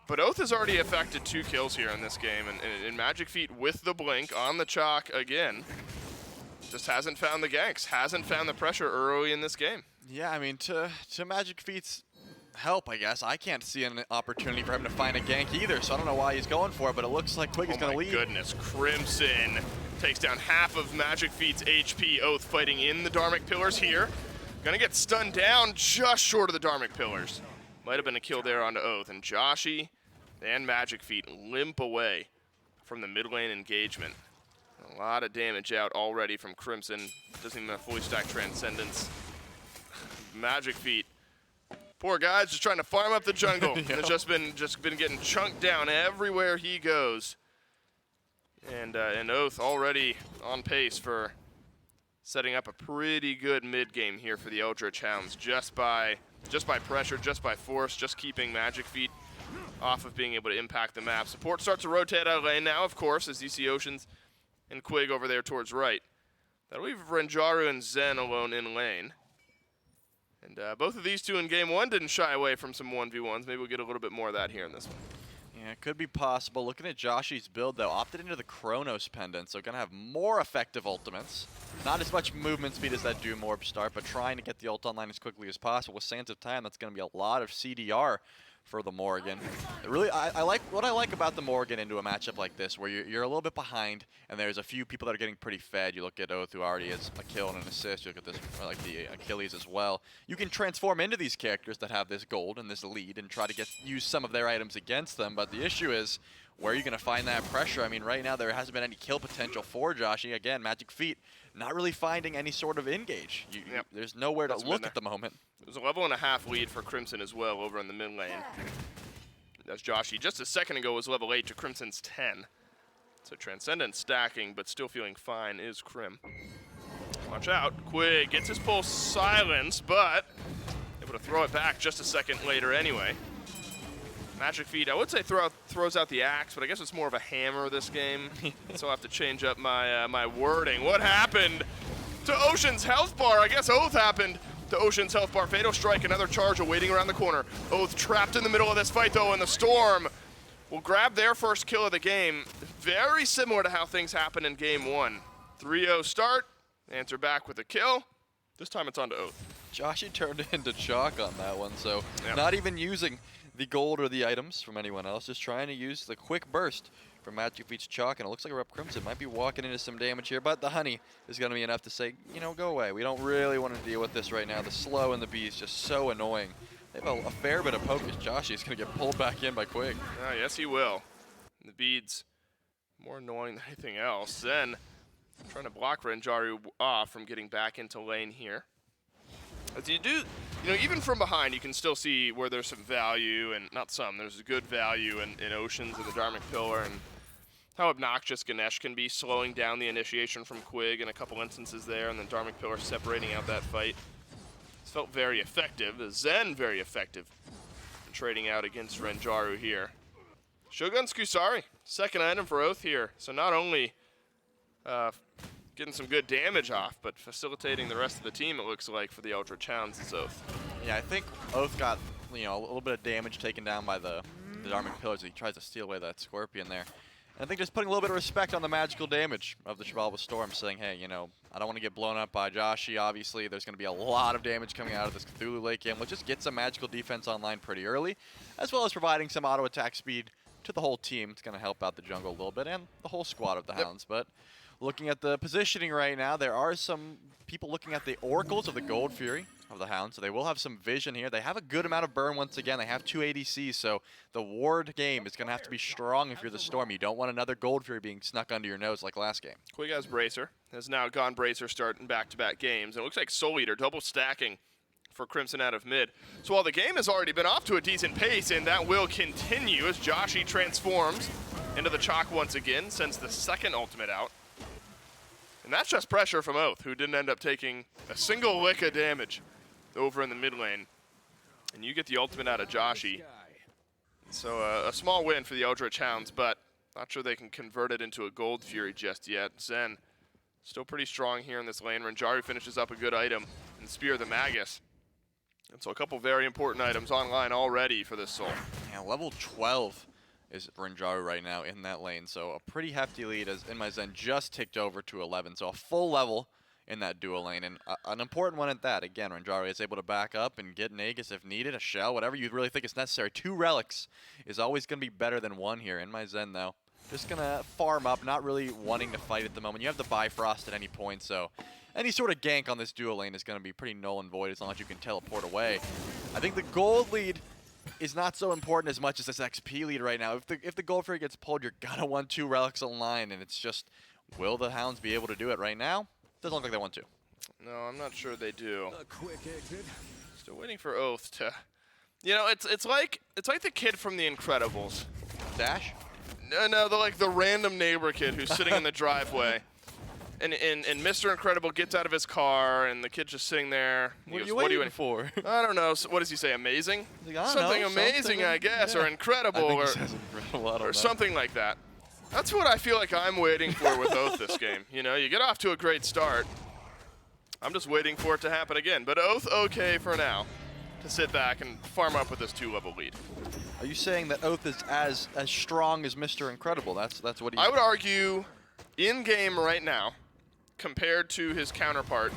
[SPEAKER 1] but Oath has already effected 2 kills here in this game, and Magic Feet with the blink on the chalk again. Just hasn't found the ganks, hasn't found the pressure early in this game.
[SPEAKER 2] Yeah, I mean, to Magic Feet's help, I guess, I can't see an opportunity for him to find a gank either, so I don't know why he's going for it, but it looks like Quig is going to lead.
[SPEAKER 1] Oh my goodness, Crimson takes down half of Magic Feet's HP. Oath fighting in the Dharmic Pillars here. Gonna get stunned down just short of the Dharmic Pillars. Might have been a kill there onto Oath, and Joshi and Magic Feet limp away from the mid lane engagement. A lot of damage out already from Crimson. Doesn't even have fully stacked Transcendence. Magic Feet, poor guy's just trying to farm up the jungle.
[SPEAKER 2] Yep.
[SPEAKER 1] Has just been getting chunked down everywhere he goes. And Oath already on pace for setting up a pretty good mid game here for the Eldritch Hounds, just by pressure, just by force, just keeping Magic Feet off of being able to impact the map. Support starts to rotate out of lane now, of course, as you see Oceans and Quig over there towards right. That'll leave Renjaru and Zen alone in lane. And both of these two in game 1 didn't shy away from some 1v1s. Maybe we'll get a little bit more of that here in this one.
[SPEAKER 2] Yeah, it could be possible. Looking at Joshi's build, though, opted into the Chronos Pendant, so going to have more effective ultimates. Not as much movement speed as that Doom Orb start, but trying to get the ult online as quickly as possible. With Sands of Time, that's going to be a lot of CDR for the Morgan. Really, I like what I like about the Morgan into a matchup like this, where you're a little bit behind, and there's a few people that are getting pretty fed. You look at Oath, who already has a kill and an assist. You look at this, like the Achilles as well. You can transform into these characters that have this gold and this lead, and try to use some of their items against them. But the issue is, where are you going to find that pressure? I mean, right now there hasn't been any kill potential for Joshy. Again, Magic Feet not really finding any sort of engage. There's nowhere to look at the moment.
[SPEAKER 1] There's a level and a half lead for Crimson as well over in the mid lane. That's Joshy. Just a second ago was level 8 to Crimson's 10. So Transcendent stacking, but still feeling fine is Crim. Watch out. Quig gets his pulse silenced, but able to throw it back just a second later anyway. Magic Feet, I would say throws out the axe, but I guess it's more of a hammer this game. So I'll have to change up my my wording. What happened to Ocean's health bar? I guess Oath happened to Ocean's health bar. Fatal Strike, another charge awaiting around the corner. Oath trapped in the middle of this fight though, and the Storm will grab their first kill of the game. Very similar to how things happened in game 1. 3-0 start, answer back with a kill. This time it's on to Oath.
[SPEAKER 2] Joshy turned into chalk on that one, so not even using the gold or the items from anyone else, just trying to use the quick burst from Magic Feet's chalk, and it looks like Rep Crimson might be walking into some damage here, but the honey is going to be enough to say, you know, go away. We don't really want to deal with this right now. The slow and the bee is just so annoying. They have a fair bit of poke as Joshy is going to get pulled back in by Quig.
[SPEAKER 1] Yes, he will. And the beads, more annoying than anything else. Then, trying to block Renjaru off from getting back into lane here. As you do, you know, even from behind, you can still see where there's some value, and not some, there's good value in Oceans and the Dharmic Pillar, and how obnoxious Ganesh can be, slowing down the initiation from Quig in a couple instances there, and then Dharmic Pillar separating out that fight. It's felt very effective. Zen very effective in trading out against Renjaru here. Shogun's Kusari, second item for Oath here. So not only getting some good damage off, but facilitating the rest of the team, it looks like, for the Eldritch Hounds is Oath.
[SPEAKER 2] Yeah, I think Oath got, you know, a little bit of damage taken down by the Dharmic Pillars as he tries to steal away that Scorpion there. And I think just putting a little bit of respect on the magical damage of the Xibalba Storm, saying, hey, you know, I don't want to get blown up by Joshy. Obviously, there's going to be a lot of damage coming out of this Cthulhu late game. Let's just get some magical defense online pretty early, as well as providing some auto attack speed to the whole team. It's going to help out the jungle a little bit and the whole squad of the Hounds. But looking at the positioning right now, there are some people looking at the oracles of the Gold Fury of the Hounds, so they will have some vision here. They have a good amount of burn once again. They have 2 ADCs, so the ward game is going to have to be strong if you're the Storm. You don't want another Gold Fury being snuck under your nose like last game.
[SPEAKER 1] Quig has Bracer, has now gone Bracer starting back-to-back games. It looks like Soul Eater double stacking for Crimson out of mid. So while the game has already been off to a decent pace, and that will continue as Joshy transforms into the Chalk once again, sends the second ultimate out. And that's just pressure from Oath, who didn't end up taking a single lick of damage over in the mid lane. And you get the ultimate out of Joshy. So a small win for the Eldritch Hounds, but not sure they can convert it into a Gold Fury just yet. Zen still pretty strong here in this lane. Renjaru finishes up a good item and Spear the Magus. And so a couple very important items online already for this Soul.
[SPEAKER 2] Yeah, level 12 is Renjaru right now in that lane, so a pretty hefty lead as Zen just ticked over to 11, so a full level in that dual lane, and an important one at that. Again, Renjaru is able to back up and get an Aegis if needed, a shell, whatever you really think is necessary. 2 relics is always going to be better than 1 here. Zen, though, just going to farm up, not really wanting to fight at the moment. You have the Bifrost at any point, so any sort of gank on this dual lane is going to be pretty null and void as long as you can teleport away. I think the gold lead is not so important as much as this XP lead right now. If the Gold Fury gets pulled, you're going to want 2 relics online, and it's just, will the Hounds be able to do it right now? Doesn't look like they want to.
[SPEAKER 1] No, I'm not sure they do. A quick exit. Still waiting for Oath to, you know, it's like the kid from The Incredibles.
[SPEAKER 2] Dash?
[SPEAKER 1] No, the random neighbor kid who's sitting in the driveway. And Mr. Incredible gets out of his car, and the kid's just sitting there.
[SPEAKER 2] What are you waiting for?
[SPEAKER 1] I don't know. So what does he say? Amazing?
[SPEAKER 2] Like, I don't
[SPEAKER 1] something
[SPEAKER 2] know,
[SPEAKER 1] amazing,
[SPEAKER 2] something,
[SPEAKER 1] I guess,
[SPEAKER 2] yeah.
[SPEAKER 1] or incredible, or something like that. That's what I feel like I'm waiting for with Oath this game. You know, you get off to a great start. I'm just waiting for it to happen again. But Oath okay for now to sit back and farm up with this 2-level lead.
[SPEAKER 2] Are you saying that Oath is as strong as Mr. Incredible? That's what he...
[SPEAKER 1] I would argue in-game right now, compared to his counterpart,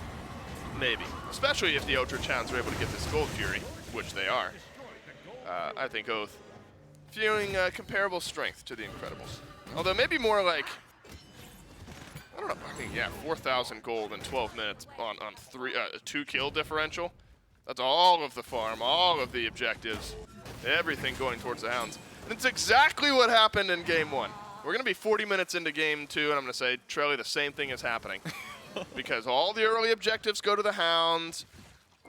[SPEAKER 1] maybe. Especially if the Eldritch Hounds are able to get this Gold Fury, which they are. I think Oath feeling comparable strength to the Incredibles. Although maybe more like, I don't know, I mean, yeah, 4,000 gold in 12 minutes on 2 kill differential. That's all of the farm, all of the objectives, everything going towards the Hounds. And it's exactly what happened in game 1. We're going to be 40 minutes into game 2, and I'm going to say, Trelly, the same thing is happening. Because all the early objectives go to the Hounds.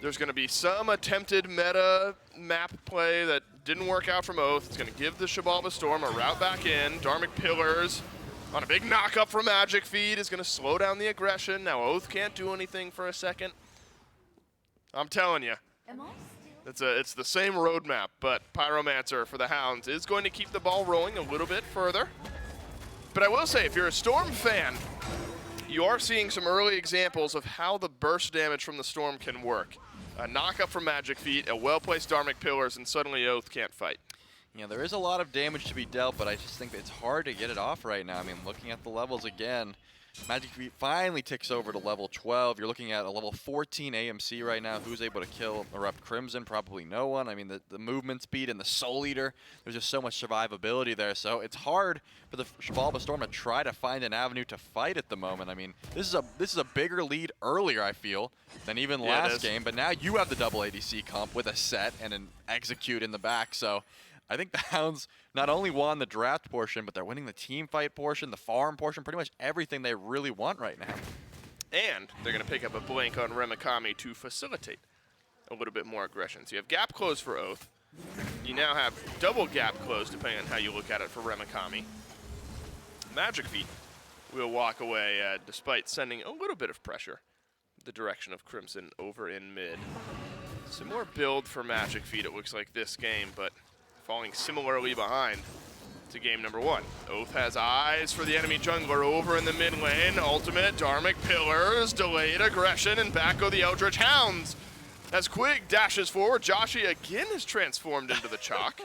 [SPEAKER 1] There's going to be some attempted meta map play that didn't work out from Oath. It's going to give the Xibalba Storm a route back in. Dharmic Pillars on a big knock-up from Magic Feed is going to slow down the aggression. Now Oath can't do anything for a second. I'm telling you, it's the same roadmap, but Pyromancer for the Hounds is going to keep the ball rolling a little bit further. But I will say, if you're a Storm fan, you are seeing some early examples of how the burst damage from the Storm can work. A knock-up from Magic Feet, a well-placed Dharmic Pillars, and suddenly Oath can't fight.
[SPEAKER 2] Yeah, there is a lot of damage to be dealt, but I just think it's hard to get it off right now. I mean, looking at the levels again, Magic Feet finally ticks over to level 12. You're looking at a level 14 AMC right now. Who's able to kill Erupt Crimson? Probably no one. I mean, the movement speed and the Soul Eater, there's just so much survivability there. So it's hard for the Xibalba Storm to try to find an avenue to fight at the moment. I mean, this is a bigger lead earlier, I feel, than even last game. But now you have the double ADC comp with a set and an execute in the back. So I think the Hounds not only won the draft portion, but they're winning the team fight portion, the farm portion, pretty much everything they really want right now.
[SPEAKER 1] And they're going to pick up a blank on Remikami to facilitate a little bit more aggression. So you have gap close for Oath. You now have double gap close, depending on how you look at it, for Remikami. Magic Feet will walk away despite sending a little bit of pressure the direction of Crimson over in mid. Similar build for Magic Feet, it looks like, this game, but falling similarly behind to game number 1. Oath has eyes for the enemy jungler over in the mid lane. Ultimate, Dharmic Pillars, delayed aggression, and back go the Eldritch Hounds. As Quig dashes forward, Joshi again is transformed into the Chalk.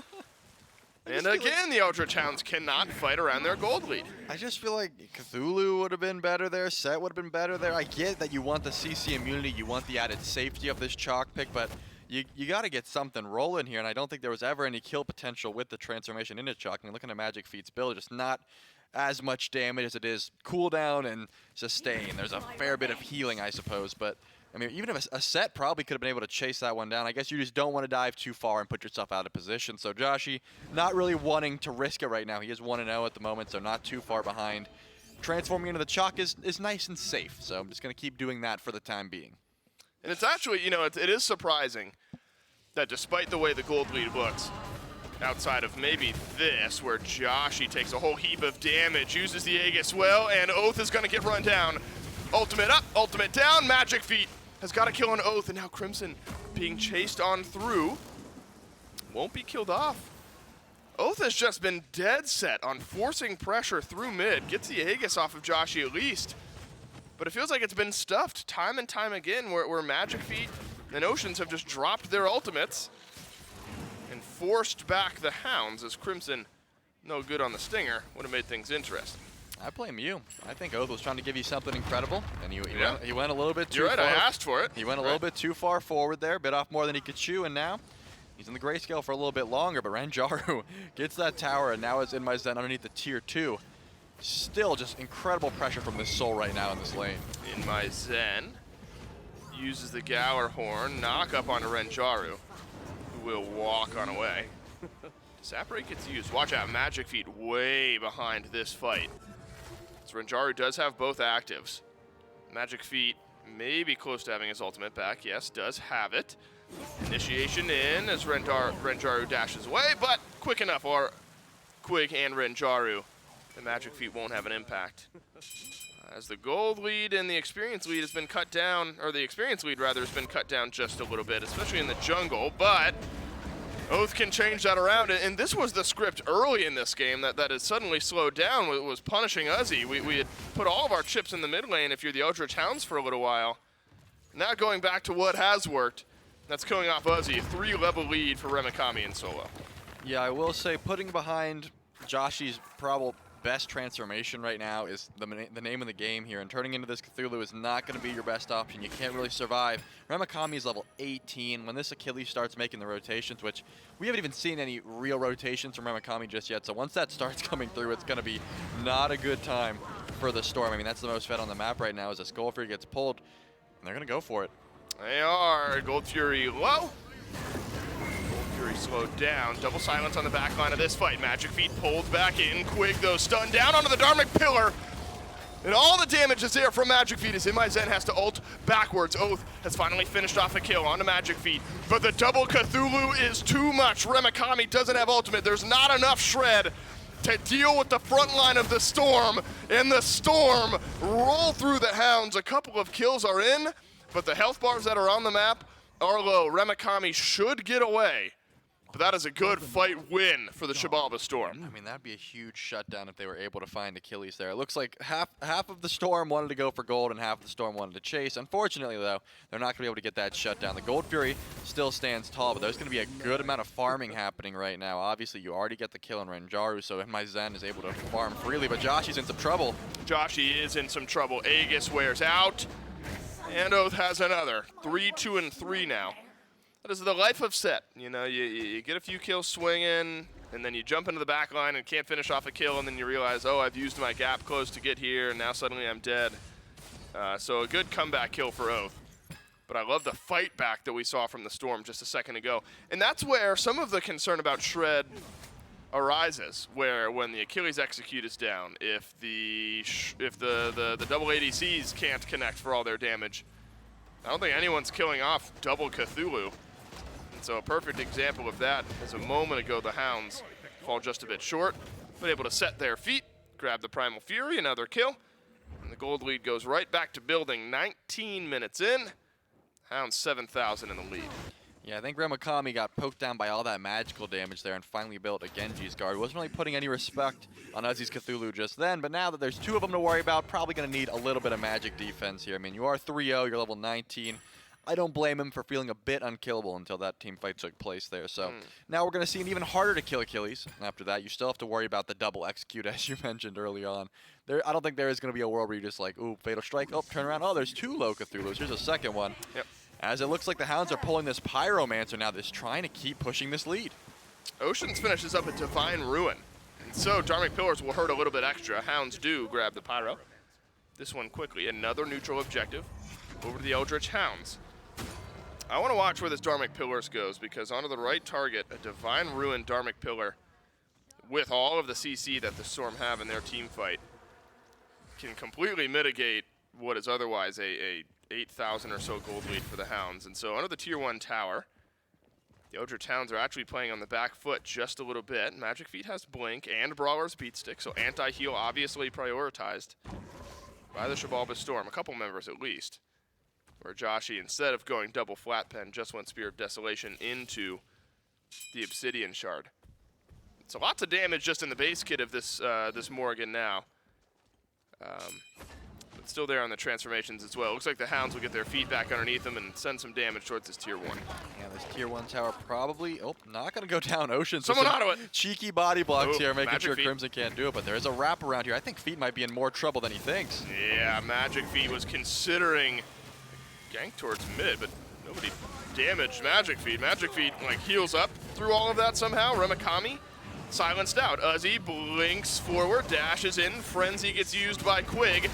[SPEAKER 1] And again, the Eldritch Hounds cannot fight around their gold lead.
[SPEAKER 2] I just feel like Cthulhu would have been better there, Set would have been better there. I get that you want the CC immunity, you want the added safety of this Chalk pick, but you got to get something rolling here, and I don't think there was ever any kill potential with the transformation into Chalk. I mean, looking at Magic Feet's build, just not as much damage as it is cooldown and sustain. There's a fair bit of healing, I suppose, but I mean, even if a Set probably could have been able to chase that one down. I guess you just don't want to dive too far and put yourself out of position. So Joshi not really wanting to risk it right now. He is 1-0 at the moment, so not too far behind. Transforming into the Chalk is nice and safe, so I'm just going to keep doing that for the time being.
[SPEAKER 1] And it's actually, you know, it is surprising that despite the way the gold lead looks, outside of maybe this, where Joshi takes a whole heap of damage, uses the Aegis well, and Oath is going to get run down. Ultimate up, ultimate down, Magic Feet has got to kill an Oath, and now Crimson being chased on through. Won't be killed off. Oath has just been dead set on forcing pressure through mid. Gets the Aegis off of Joshi at least. But it feels like it's been stuffed time and time again where Magic Feet and Oceans have just dropped their ultimates and forced back the Hounds as Crimson, no good on the Stinger, would have made things interesting.
[SPEAKER 2] I blame you. I think Oath was trying to give you something incredible, and he went a little bit too far.
[SPEAKER 1] You're right, I asked for it.
[SPEAKER 2] He went a little bit too far forward there, bit off more than he could chew, and now he's in the grayscale for a little bit longer, but Ranjaru gets that tower and now is in my Zen underneath the tier 2. Still just incredible pressure from this Soul right now in this lane.
[SPEAKER 1] In my Zen uses the Gower Horn, knock up onto Ranjaru, who will walk on away. Saprate gets used. Watch out, Magic Feet way behind this fight. So Ranjaru does have both actives. Magic Feet may be close to having his ultimate back. Yes, does have it. Initiation in as Ranjaru dashes away, but quick enough, or Quig and Ranjaru. The Magic Feet won't have an impact. As the gold lead and the experience lead has been cut down, or the experience lead rather has been cut down just a little bit, especially in the jungle, but Oath can change that around, and this was the script early in this game that has suddenly slowed down, was punishing Uzi. We had put all of our chips in the mid lane if you're the Eldritch Hounds for a little while. Now going back to what has worked, that's killing off Uzi, a 3-level lead for Remikami in solo.
[SPEAKER 2] Yeah, I will say putting behind Joshi's best transformation right now is the name of the game here, and turning into this Cthulhu is not going to be your best option. You can't really survive. Remakami is level 18. When this Achilles starts making the rotations, which we haven't even seen any real rotations from Remakami just yet, so once that starts coming through, it's going to be not a good time for the Storm. I mean, that's the most fed on the map right now as this Gold Fury gets pulled, and they're going to go for it.
[SPEAKER 1] They are. Gold Fury low. Fury slowed down. Double silence on the back line of this fight. Magic Feet pulled back in. Quig, though, stunned down onto the Dharmic Pillar. And all the damage is there from Magic Feet as Zen has to ult backwards. Oath has finally finished off a kill onto Magic Feet. But the double Cthulhu is too much. Remakami doesn't have ultimate. There's not enough shred to deal with the front line of the Storm. And the Storm roll through the Hounds. A couple of kills are in, but the health bars that are on the map are low. Remakami should get away. But that is a good fight win for the Xibalba Storm.
[SPEAKER 2] I mean, that'd be a huge shutdown if they were able to find Achilles there. It looks like half of the Storm wanted to go for gold and half of the Storm wanted to chase. Unfortunately, though, they're not going to be able to get that shutdown. The Gold Fury still stands tall, but there's going to be a good amount of farming happening right now. Obviously, you already get the kill on Renjaru, so Zen is able to farm freely, but Joshy's in some trouble.
[SPEAKER 1] Joshy is in some trouble. Aegis wears out, and Oath has another. 3, 2, and 3 now. That is the life of Set. You know, you get a few kills swinging, and then you jump into the back line and can't finish off a kill, and then you realize, oh, I've used my gap close to get here, and now suddenly I'm dead. So a good comeback kill for Oath. But I love the fight back that we saw from the Storm just a second ago. And that's where some of the concern about Shred arises, where when the Achilles execute is down, if the double ADCs can't connect for all their damage, I don't think anyone's killing off double Cthulhu. And so a perfect example of that is a moment ago the Hounds fall just a bit short, but able to set their feet, grab the Primal Fury, another kill, and the gold lead goes right back to building 19 minutes in. Hounds 7,000 in the lead.
[SPEAKER 2] Yeah, I think Remakami got poked down by all that magical damage there and finally built a Genji's guard. Wasn't really putting any respect on Uzi's Cthulhu just then, but now that there's two of them to worry about, probably going to need a little bit of magic defense here. I mean, you are 3-0, you're level 19. I don't blame him for feeling a bit unkillable until that team fight took place there. So now we're going to see an even harder to kill Achilles. After that, you still have to worry about the double execute, as you mentioned early on. I don't think there is going to be a world where you're just like, ooh, Fatal Strike, oh, turn around, oh, there's two low Cthulhus. Here's a second one.
[SPEAKER 1] Yep.
[SPEAKER 2] As it looks like the Hounds are pulling this Pyromancer now, that's trying to keep pushing this lead.
[SPEAKER 1] Oceans finishes up a Divine Ruin. And so Dharmic Pillars will hurt a little bit extra. Hounds do grab the Pyro. This one quickly, another neutral objective over to the Eldritch Hounds. I want to watch where this Dharmic Pillars goes, because onto the right target, a Divine Ruin Dharmic Pillar with all of the CC that the Storm have in their team fight can completely mitigate what is otherwise a 8,000 or so gold lead for the Hounds. And so under the tier 1 tower, the Eldritch Hounds are actually playing on the back foot just a little bit. Magic Feet has Blink and Brawler's Beatstick, so anti-heal obviously prioritized by the Xibalba Storm, a couple members at least, where Joshy, instead of going double flat pen, just went Spear of Desolation into the Obsidian Shard. So lots of damage just in the base kit of this this Morrigan now. But still there on the transformations as well. Looks like the Hounds will get their feet back underneath them and send some damage towards this tier 1.
[SPEAKER 2] Yeah, this tier 1 tower probably, not going to go down Ocean.
[SPEAKER 1] Someone onto it.
[SPEAKER 2] Cheeky body blocks here, making
[SPEAKER 1] Magic
[SPEAKER 2] sure
[SPEAKER 1] Feet.
[SPEAKER 2] Crimson can't do it, but there is a wrap around here. I think Feet might be in more trouble than he thinks.
[SPEAKER 1] Yeah, Magic Feet was considering gank towards mid, but nobody damaged Magic Feet. Magic Feet like heals up through all of that somehow. Remakami silenced out. Uzi blinks forward, dashes in. Frenzy gets used by Quig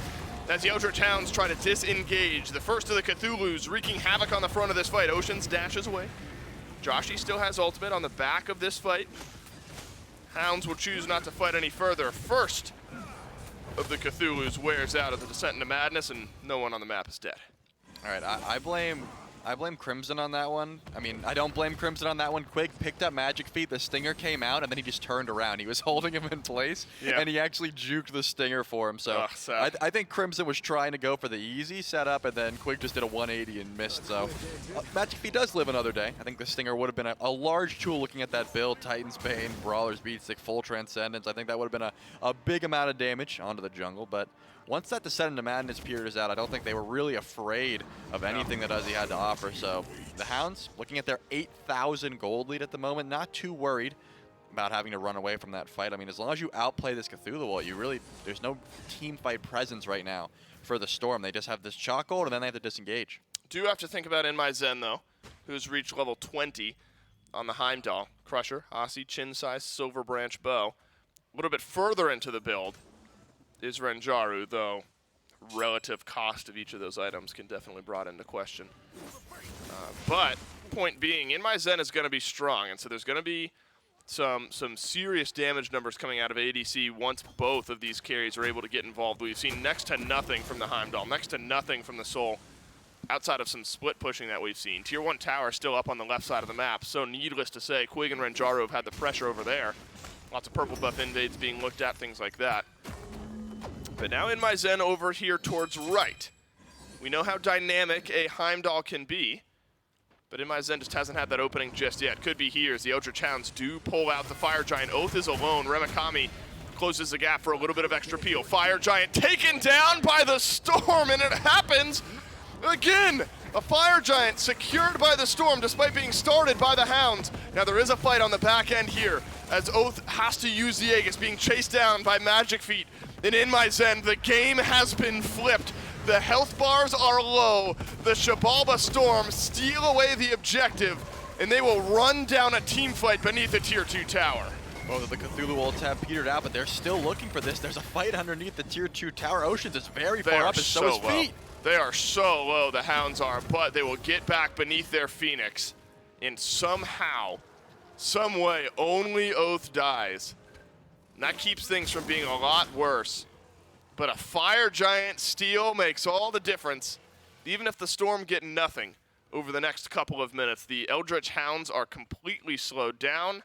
[SPEAKER 1] as the Eldritch Hounds try to disengage. The first of the Cthulhus wreaking havoc on the front of this fight. Oceans dashes away. Joshy still has ultimate on the back of this fight. Hounds will choose not to fight any further. First of the Cthulhus wears out of the Descent into Madness, and no one on the map is dead.
[SPEAKER 2] All right, I blame Crimson on that one. I mean, I don't blame Crimson on that one. Quig picked up Magic Feet, the Stinger came out, and then he just turned around. He was holding him in place, and he actually juked the Stinger for him. So I think Crimson was trying to go for the easy setup, and then Quig just did a 180 and missed. So Magic Feet does live another day. I think the Stinger would have been a large tool looking at that build. Titan's Bane, Brawler's Beatstick, full Transcendence. I think that would have been a big amount of damage onto the jungle, but once that Descent into Madness period is out, I don't think they were really afraid of anything that Uzi had to offer. So the Hounds, looking at their 8,000 gold lead at the moment, not too worried. about having to run away from that fight. I mean, as long as you outplay this Cthulhu wall, there's no team fight presence right now for the Storm. They just have this chalk gold, and then they have to disengage.
[SPEAKER 1] Do have to think about In My Zen, though, who's reached level 20 on the Heimdall. Crusher, Aussie, chin size, silver branch bow. A little bit further into the build is Renjaru, though relative cost of each of those items can definitely be brought into question. But point being, In My Zen is going to be strong, and so there's going to be some serious damage numbers coming out of ADC once both of these carries are able to get involved. We've seen next to nothing from the Heimdall, next to nothing from the Soul, outside of some split pushing that we've seen. Tier 1 tower still up on the left side of the map, so needless to say, Quig and Renjaru have had the pressure over there. Lots of purple buff invades being looked at, things like that. But now In My Zen over here towards right. We know how dynamic a Heimdall can be, but In My Zen just hasn't had that opening just yet. Could be here as the Eldritch Hounds do pull out the Fire Giant. Oath is alone. Remakami closes the gap for a little bit of extra peel. Fire Giant taken down by the Storm, and it happens again. A Fire Giant secured by the Storm despite being started by the Hounds. Now there is a fight on the back end here as Oath has to use the Aegis, being chased down by Magic Feet. And In My Zen, the game has been flipped. The health bars are low. The Xibalba Storm steal away the objective, and they will run down a team fight beneath a Tier 2 tower.
[SPEAKER 2] Both of the Cthulhu ults have petered out, but they're still looking for this. There's a fight underneath the Tier 2 tower. Oceans is very far up, and so is Feet.
[SPEAKER 1] They are so low, the Hounds are, but they will get back beneath their Phoenix. And somehow, some way, only Oath dies. And that keeps things from being a lot worse. But a Fire Giant steal makes all the difference. Even if the Storm get nothing over the next couple of minutes, the Eldritch Hounds are completely slowed down.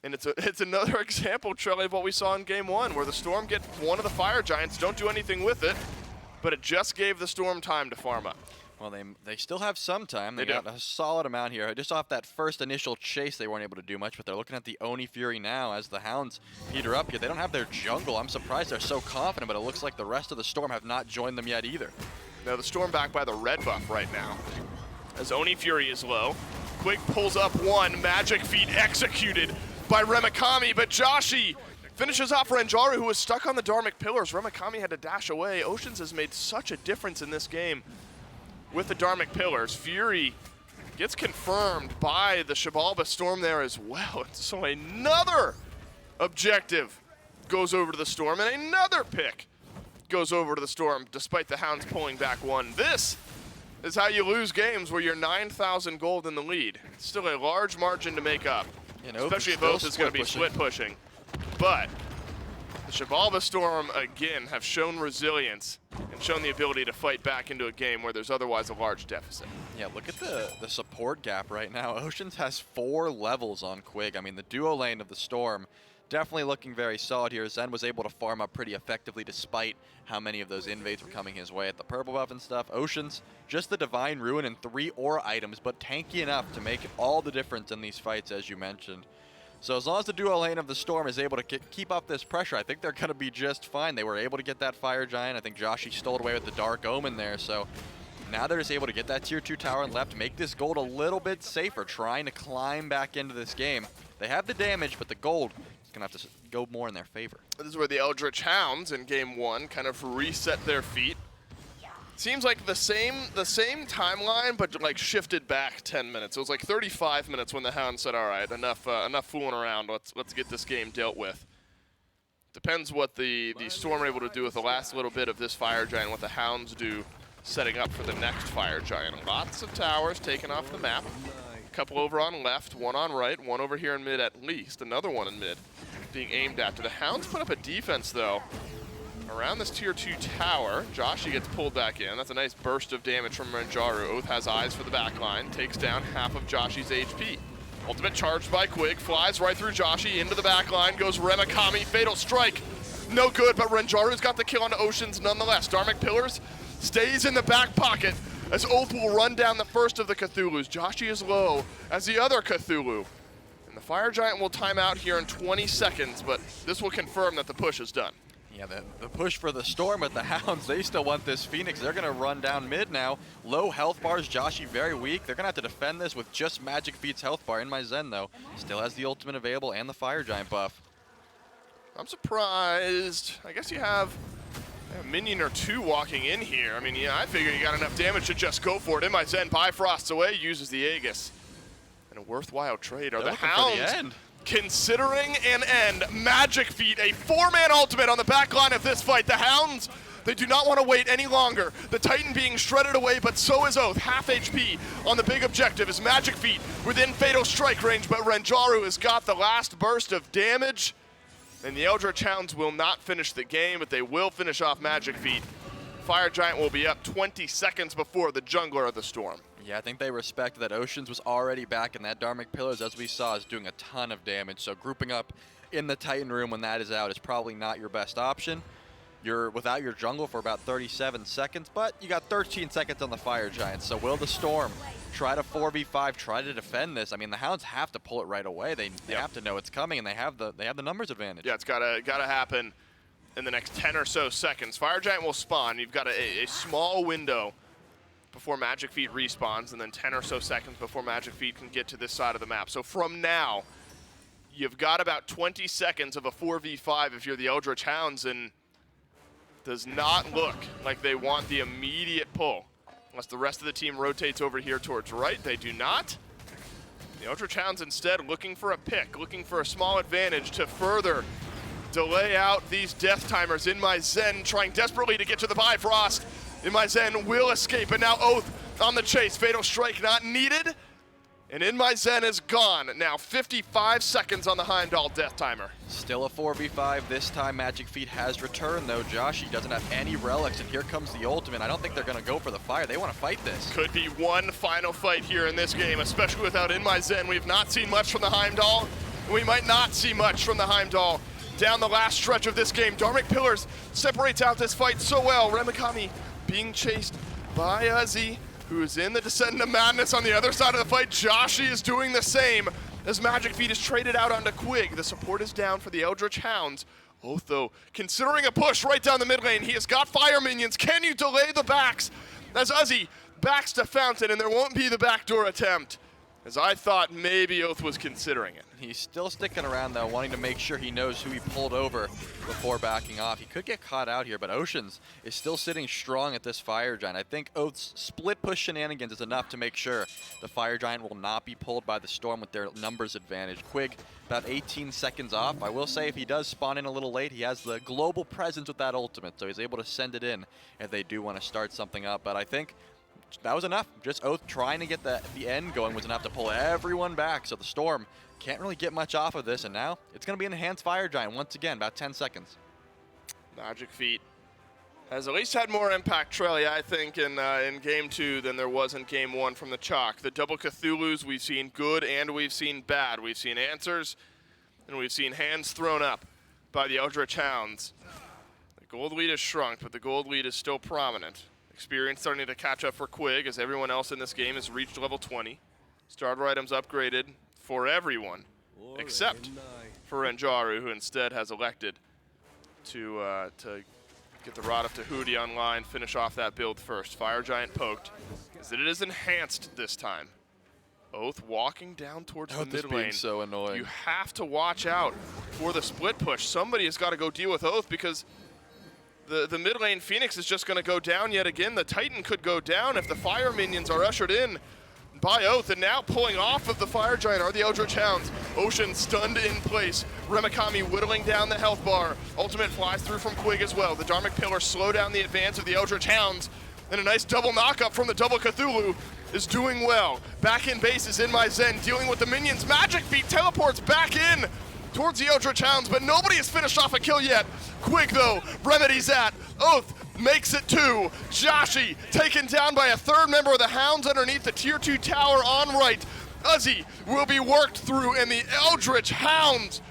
[SPEAKER 1] And it's another example, Trelly, of what we saw in Game 1, where the Storm get one of the Fire Giants, don't do anything with it, but it just gave the Storm time to farm up.
[SPEAKER 2] Well, they still have some time. They got a solid amount here. Just off that first initial chase, they weren't able to do much, but they're looking at the Oni Fury now as the Hounds peter up here. They don't have their jungle. I'm surprised they're so confident, but it looks like the rest of the Storm have not joined them yet either.
[SPEAKER 1] Now the Storm back by the red buff right now, as Oni Fury is low. Quig pulls up one, Magic Feet executed by Remakami, but Joshi finishes off Renjaru, who was stuck on the Dharmic Pillars. Remakami had to dash away. Oceans has made such a difference in this game with the Dharmic Pillars. Fury gets confirmed by the Xibalba Storm there as well. So another objective goes over to the Storm, and another pick goes over to the Storm, despite the Hounds pulling back one. This is how you lose games where you're 9,000 gold in the lead. It's still a large margin to make up, especially if Oath is going to be split pushing. But the Xibalba Storm, again, have shown resilience and shown the ability to fight back into a game where there's otherwise a large deficit.
[SPEAKER 2] Yeah, look at the support gap right now. Oceans has 4 levels on Quig. I mean, the duo lane of the Storm definitely looking very solid here. Zen was able to farm up pretty effectively despite how many of those invades were coming his way at the purple buff and stuff. Oceans, just the Divine Ruin and 3 aura items, but tanky enough to make all the difference in these fights, as you mentioned. So as long as the duo lane of the Storm is able to keep up this pressure, I think they're going to be just fine. They were able to get that Fire Giant. I think Joshi stole away with the Dark Omen there. So now they're just able to get that Tier 2 tower and left, make this gold a little bit safer, trying to climb back into this game. They have the damage, but the gold is going to have to go more in their favor.
[SPEAKER 1] This is where the Eldritch Hounds in Game 1 kind of reset their feet. Seems like the same timeline, but like shifted back 10 minutes. It was like 35 minutes when the Hounds said, "All right, enough fooling around. Let's get this game dealt with." Depends what the Storm are able to do with the last little bit of this Fire Giant, what the Hounds do setting up for the next Fire Giant. Lots of towers taken off the map. A couple over on left, one on right, one over here in mid at least, another one in mid being aimed at. Do the Hounds put up a defense though around this Tier 2 tower? Joshi gets pulled back in. That's a nice burst of damage from Renjaru. Oath has eyes for the backline, takes down half of Joshi's HP. Ultimate charged by Quig, flies right through Joshi, into the backline, goes Remakami, fatal strike. No good, but Renjaru's got the kill on Oceans nonetheless. Dharmic Pillars stays in the back pocket as Oath will run down the first of the Cthulhus. Joshi is low as the other Cthulhu. And the Fire Giant will time out here in 20 seconds, but this will confirm that the push is done.
[SPEAKER 2] Yeah, the push for the Storm with the Hounds, they still want this Phoenix. They're going to run down mid now. Low health bars, Joshi very weak. They're going to have to defend this with just Magic Feet's health bar. In my Zen, though, still has the ultimate available and the Fire Giant buff.
[SPEAKER 1] I'm surprised. I guess you have a minion or two walking in here. I mean, yeah, I figure you got enough damage to just go for it. In my Zen, Bifrosts away, uses the Aegis. And a worthwhile trade. Are the Hounds considering an end? Magic Feet, a 4-man ultimate on the back line of this fight. The Hounds, they do not want to wait any longer. The Titan being shredded away, but so is Oath. Half HP on the big objective is Magic Feet within fatal strike range, but Renjaru has got the last burst of damage. And the Eldritch Hounds will not finish the game, but they will finish off Magic Feet. Fire Giant will be up 20 seconds before the Jungler of the Storm.
[SPEAKER 2] Yeah, I think they respect that Oceans was already back, and that Dharmic Pillars, as we saw, is doing a ton of damage. So grouping up in the Titan room when that is out is probably not your best option. You're without your jungle for about 37 seconds, but you got 13 seconds on the Fire Giant. So will the Storm try to 4v5, try to defend this? I mean, the Hounds have to pull it right away. They have to know it's coming, and they have the numbers advantage.
[SPEAKER 1] Yeah, it's gotta happen in the next 10 or so seconds. Fire Giant will spawn. You've got a small window before Magic Feet respawns, and then 10 or so seconds before Magic Feet can get to this side of the map. So from now, you've got about 20 seconds of a 4v5 if you're the Eldritch Hounds, and does not look like they want the immediate pull. Unless the rest of the team rotates over here towards right, they do not. The Eldritch Hounds instead looking for a pick, looking for a small advantage to further delay out these death timers. In my Zen trying desperately to get to the Bifrost. In my Zen will escape, and now Oath on the chase. Fatal strike not needed, and In my Zen is gone. Now 55 seconds on the Heimdall death timer.
[SPEAKER 2] Still a 4v5. This time Magic Feet has returned, though. Joshi doesn't have any relics, and here comes the ultimate. I don't think they're going to go for the fire. They want to fight this.
[SPEAKER 1] Could be one final fight here in this game, especially without In my Zen. We've not seen much from the Heimdall, and we might not see much from the Heimdall down the last stretch of this game. Dharmic Pillars separates out this fight so well. Remikami being chased by Uzi, who's in the Descent into Madness on the other side of the fight. Joshi is doing the same as Magic Feet is traded out onto Quig. The support is down for the Eldritch Hounds. Oath, though, considering a push right down the mid lane. He has got fire minions. Can you delay the backs? As Uzi backs to Fountain, and there won't be the backdoor attempt, as I thought maybe Oath was considering it.
[SPEAKER 2] He's still sticking around, though, wanting to make sure he knows who he pulled over before backing off. He could get caught out here, but Oceans is still sitting strong at this Fire Giant. I think Oath's split push shenanigans is enough to make sure the Fire Giant will not be pulled by the Storm with their numbers advantage. Quig, about 18 seconds off. I will say if he does spawn in a little late, he has the global presence with that ultimate, so he's able to send it in if they do want to start something up. But I think that was enough. Just Oath trying to get the end going was enough to pull everyone back, so the Storm can't really get much off of this, and now it's going to be an enhanced Fire Giant once again, about 10 seconds.
[SPEAKER 1] Magic Feet has at least had more impact, Trelly, I think, in Game 2 than there was in Game 1 from the Chalk. The double Cthulhus, we've seen good and we've seen bad. We've seen answers, and we've seen hands thrown up by the Eldritch Hounds. The gold lead has shrunk, but the gold lead is still prominent. Experience starting to catch up for Quig, as everyone else in this game has reached level 20. Starter items upgraded for everyone, except for Renjaru, who instead has elected to get the Rod of Tahuti online, finish off that build first. Fire Giant poked, as it is enhanced this time. Oath walking down towards the mid lane.
[SPEAKER 2] So annoying.
[SPEAKER 1] You have to watch out for the split push. Somebody has got to go deal with Oath, because the mid lane Phoenix is just going to go down yet again. The Titan could go down if the fire minions are ushered in by Oath, and now pulling off of the Fire Giant are the Eldritch Hounds. Ocean stunned in place. Remikami whittling down the health bar. Ultimate flies through from Quig as well. The Dharmic Pillars slow down the advance of the Eldritch Hounds, and a nice double knock-up from the double Cthulhu is doing well. Back in base is In my Zen, dealing with the minions. Magic Feet teleports back in towards the Eldritch Hounds, but nobody has finished off a kill yet. Quig, though, remedies that. Oath makes it 2. Joshi taken down by a third member of the Hounds underneath the tier 2 tower on right. Uzi will be worked through, and the Eldritch Hounds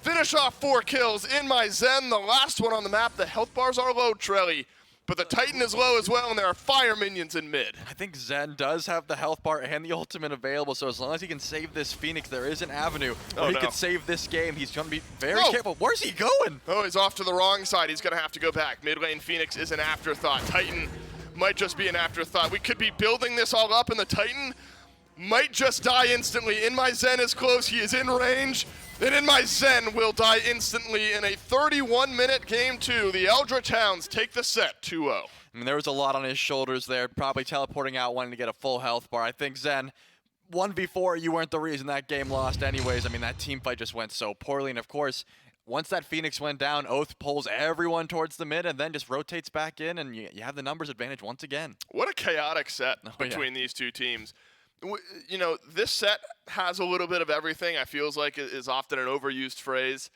[SPEAKER 1] finish off 4 kills. In my Zen, the last one on the map. The health bars are low, Trelly, but the Titan is low as well, and there are fire minions in mid.
[SPEAKER 2] I think Zen does have the health bar and the ultimate available, so as long as he can save this Phoenix, there is an avenue where he can save this game. He's going to be very careful. Where's he going?
[SPEAKER 1] Oh, he's off to the wrong side. He's going to have to go back. Mid lane Phoenix is an afterthought. Titan might just be an afterthought. We could be building this all up, and the Titan might just die instantly. In My Zen is close. He is in range. And In My Zen will die instantly in a 31-minute game 2. The Eldritch Hounds take the set 2-0.
[SPEAKER 2] I mean, there was a lot on his shoulders there, probably teleporting out, wanting to get a full health bar. I think Zen, 1v4, you weren't the reason that game lost anyways. I mean, that team fight just went so poorly. And of course, once that Phoenix went down, Oath pulls everyone towards the mid and then just rotates back in, and you have the numbers advantage once again.
[SPEAKER 1] What a chaotic set between these two teams. You know, this set has a little bit of everything, I feels like is often an overused phrase.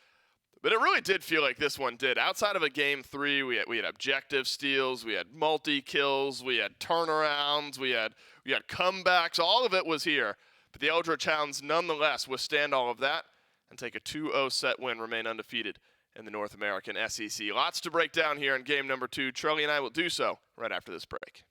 [SPEAKER 1] But it really did feel like this one did. Outside of a game 3, we had objective steals, we had multi-kills, we had turnarounds, we had comebacks. All of it was here. But the Eldritch Hounds nonetheless withstand all of that and take a 2-0 set win, remain undefeated in the North American SEC. Lots to break down here in game number 2. Charlie and I will do so right after this break.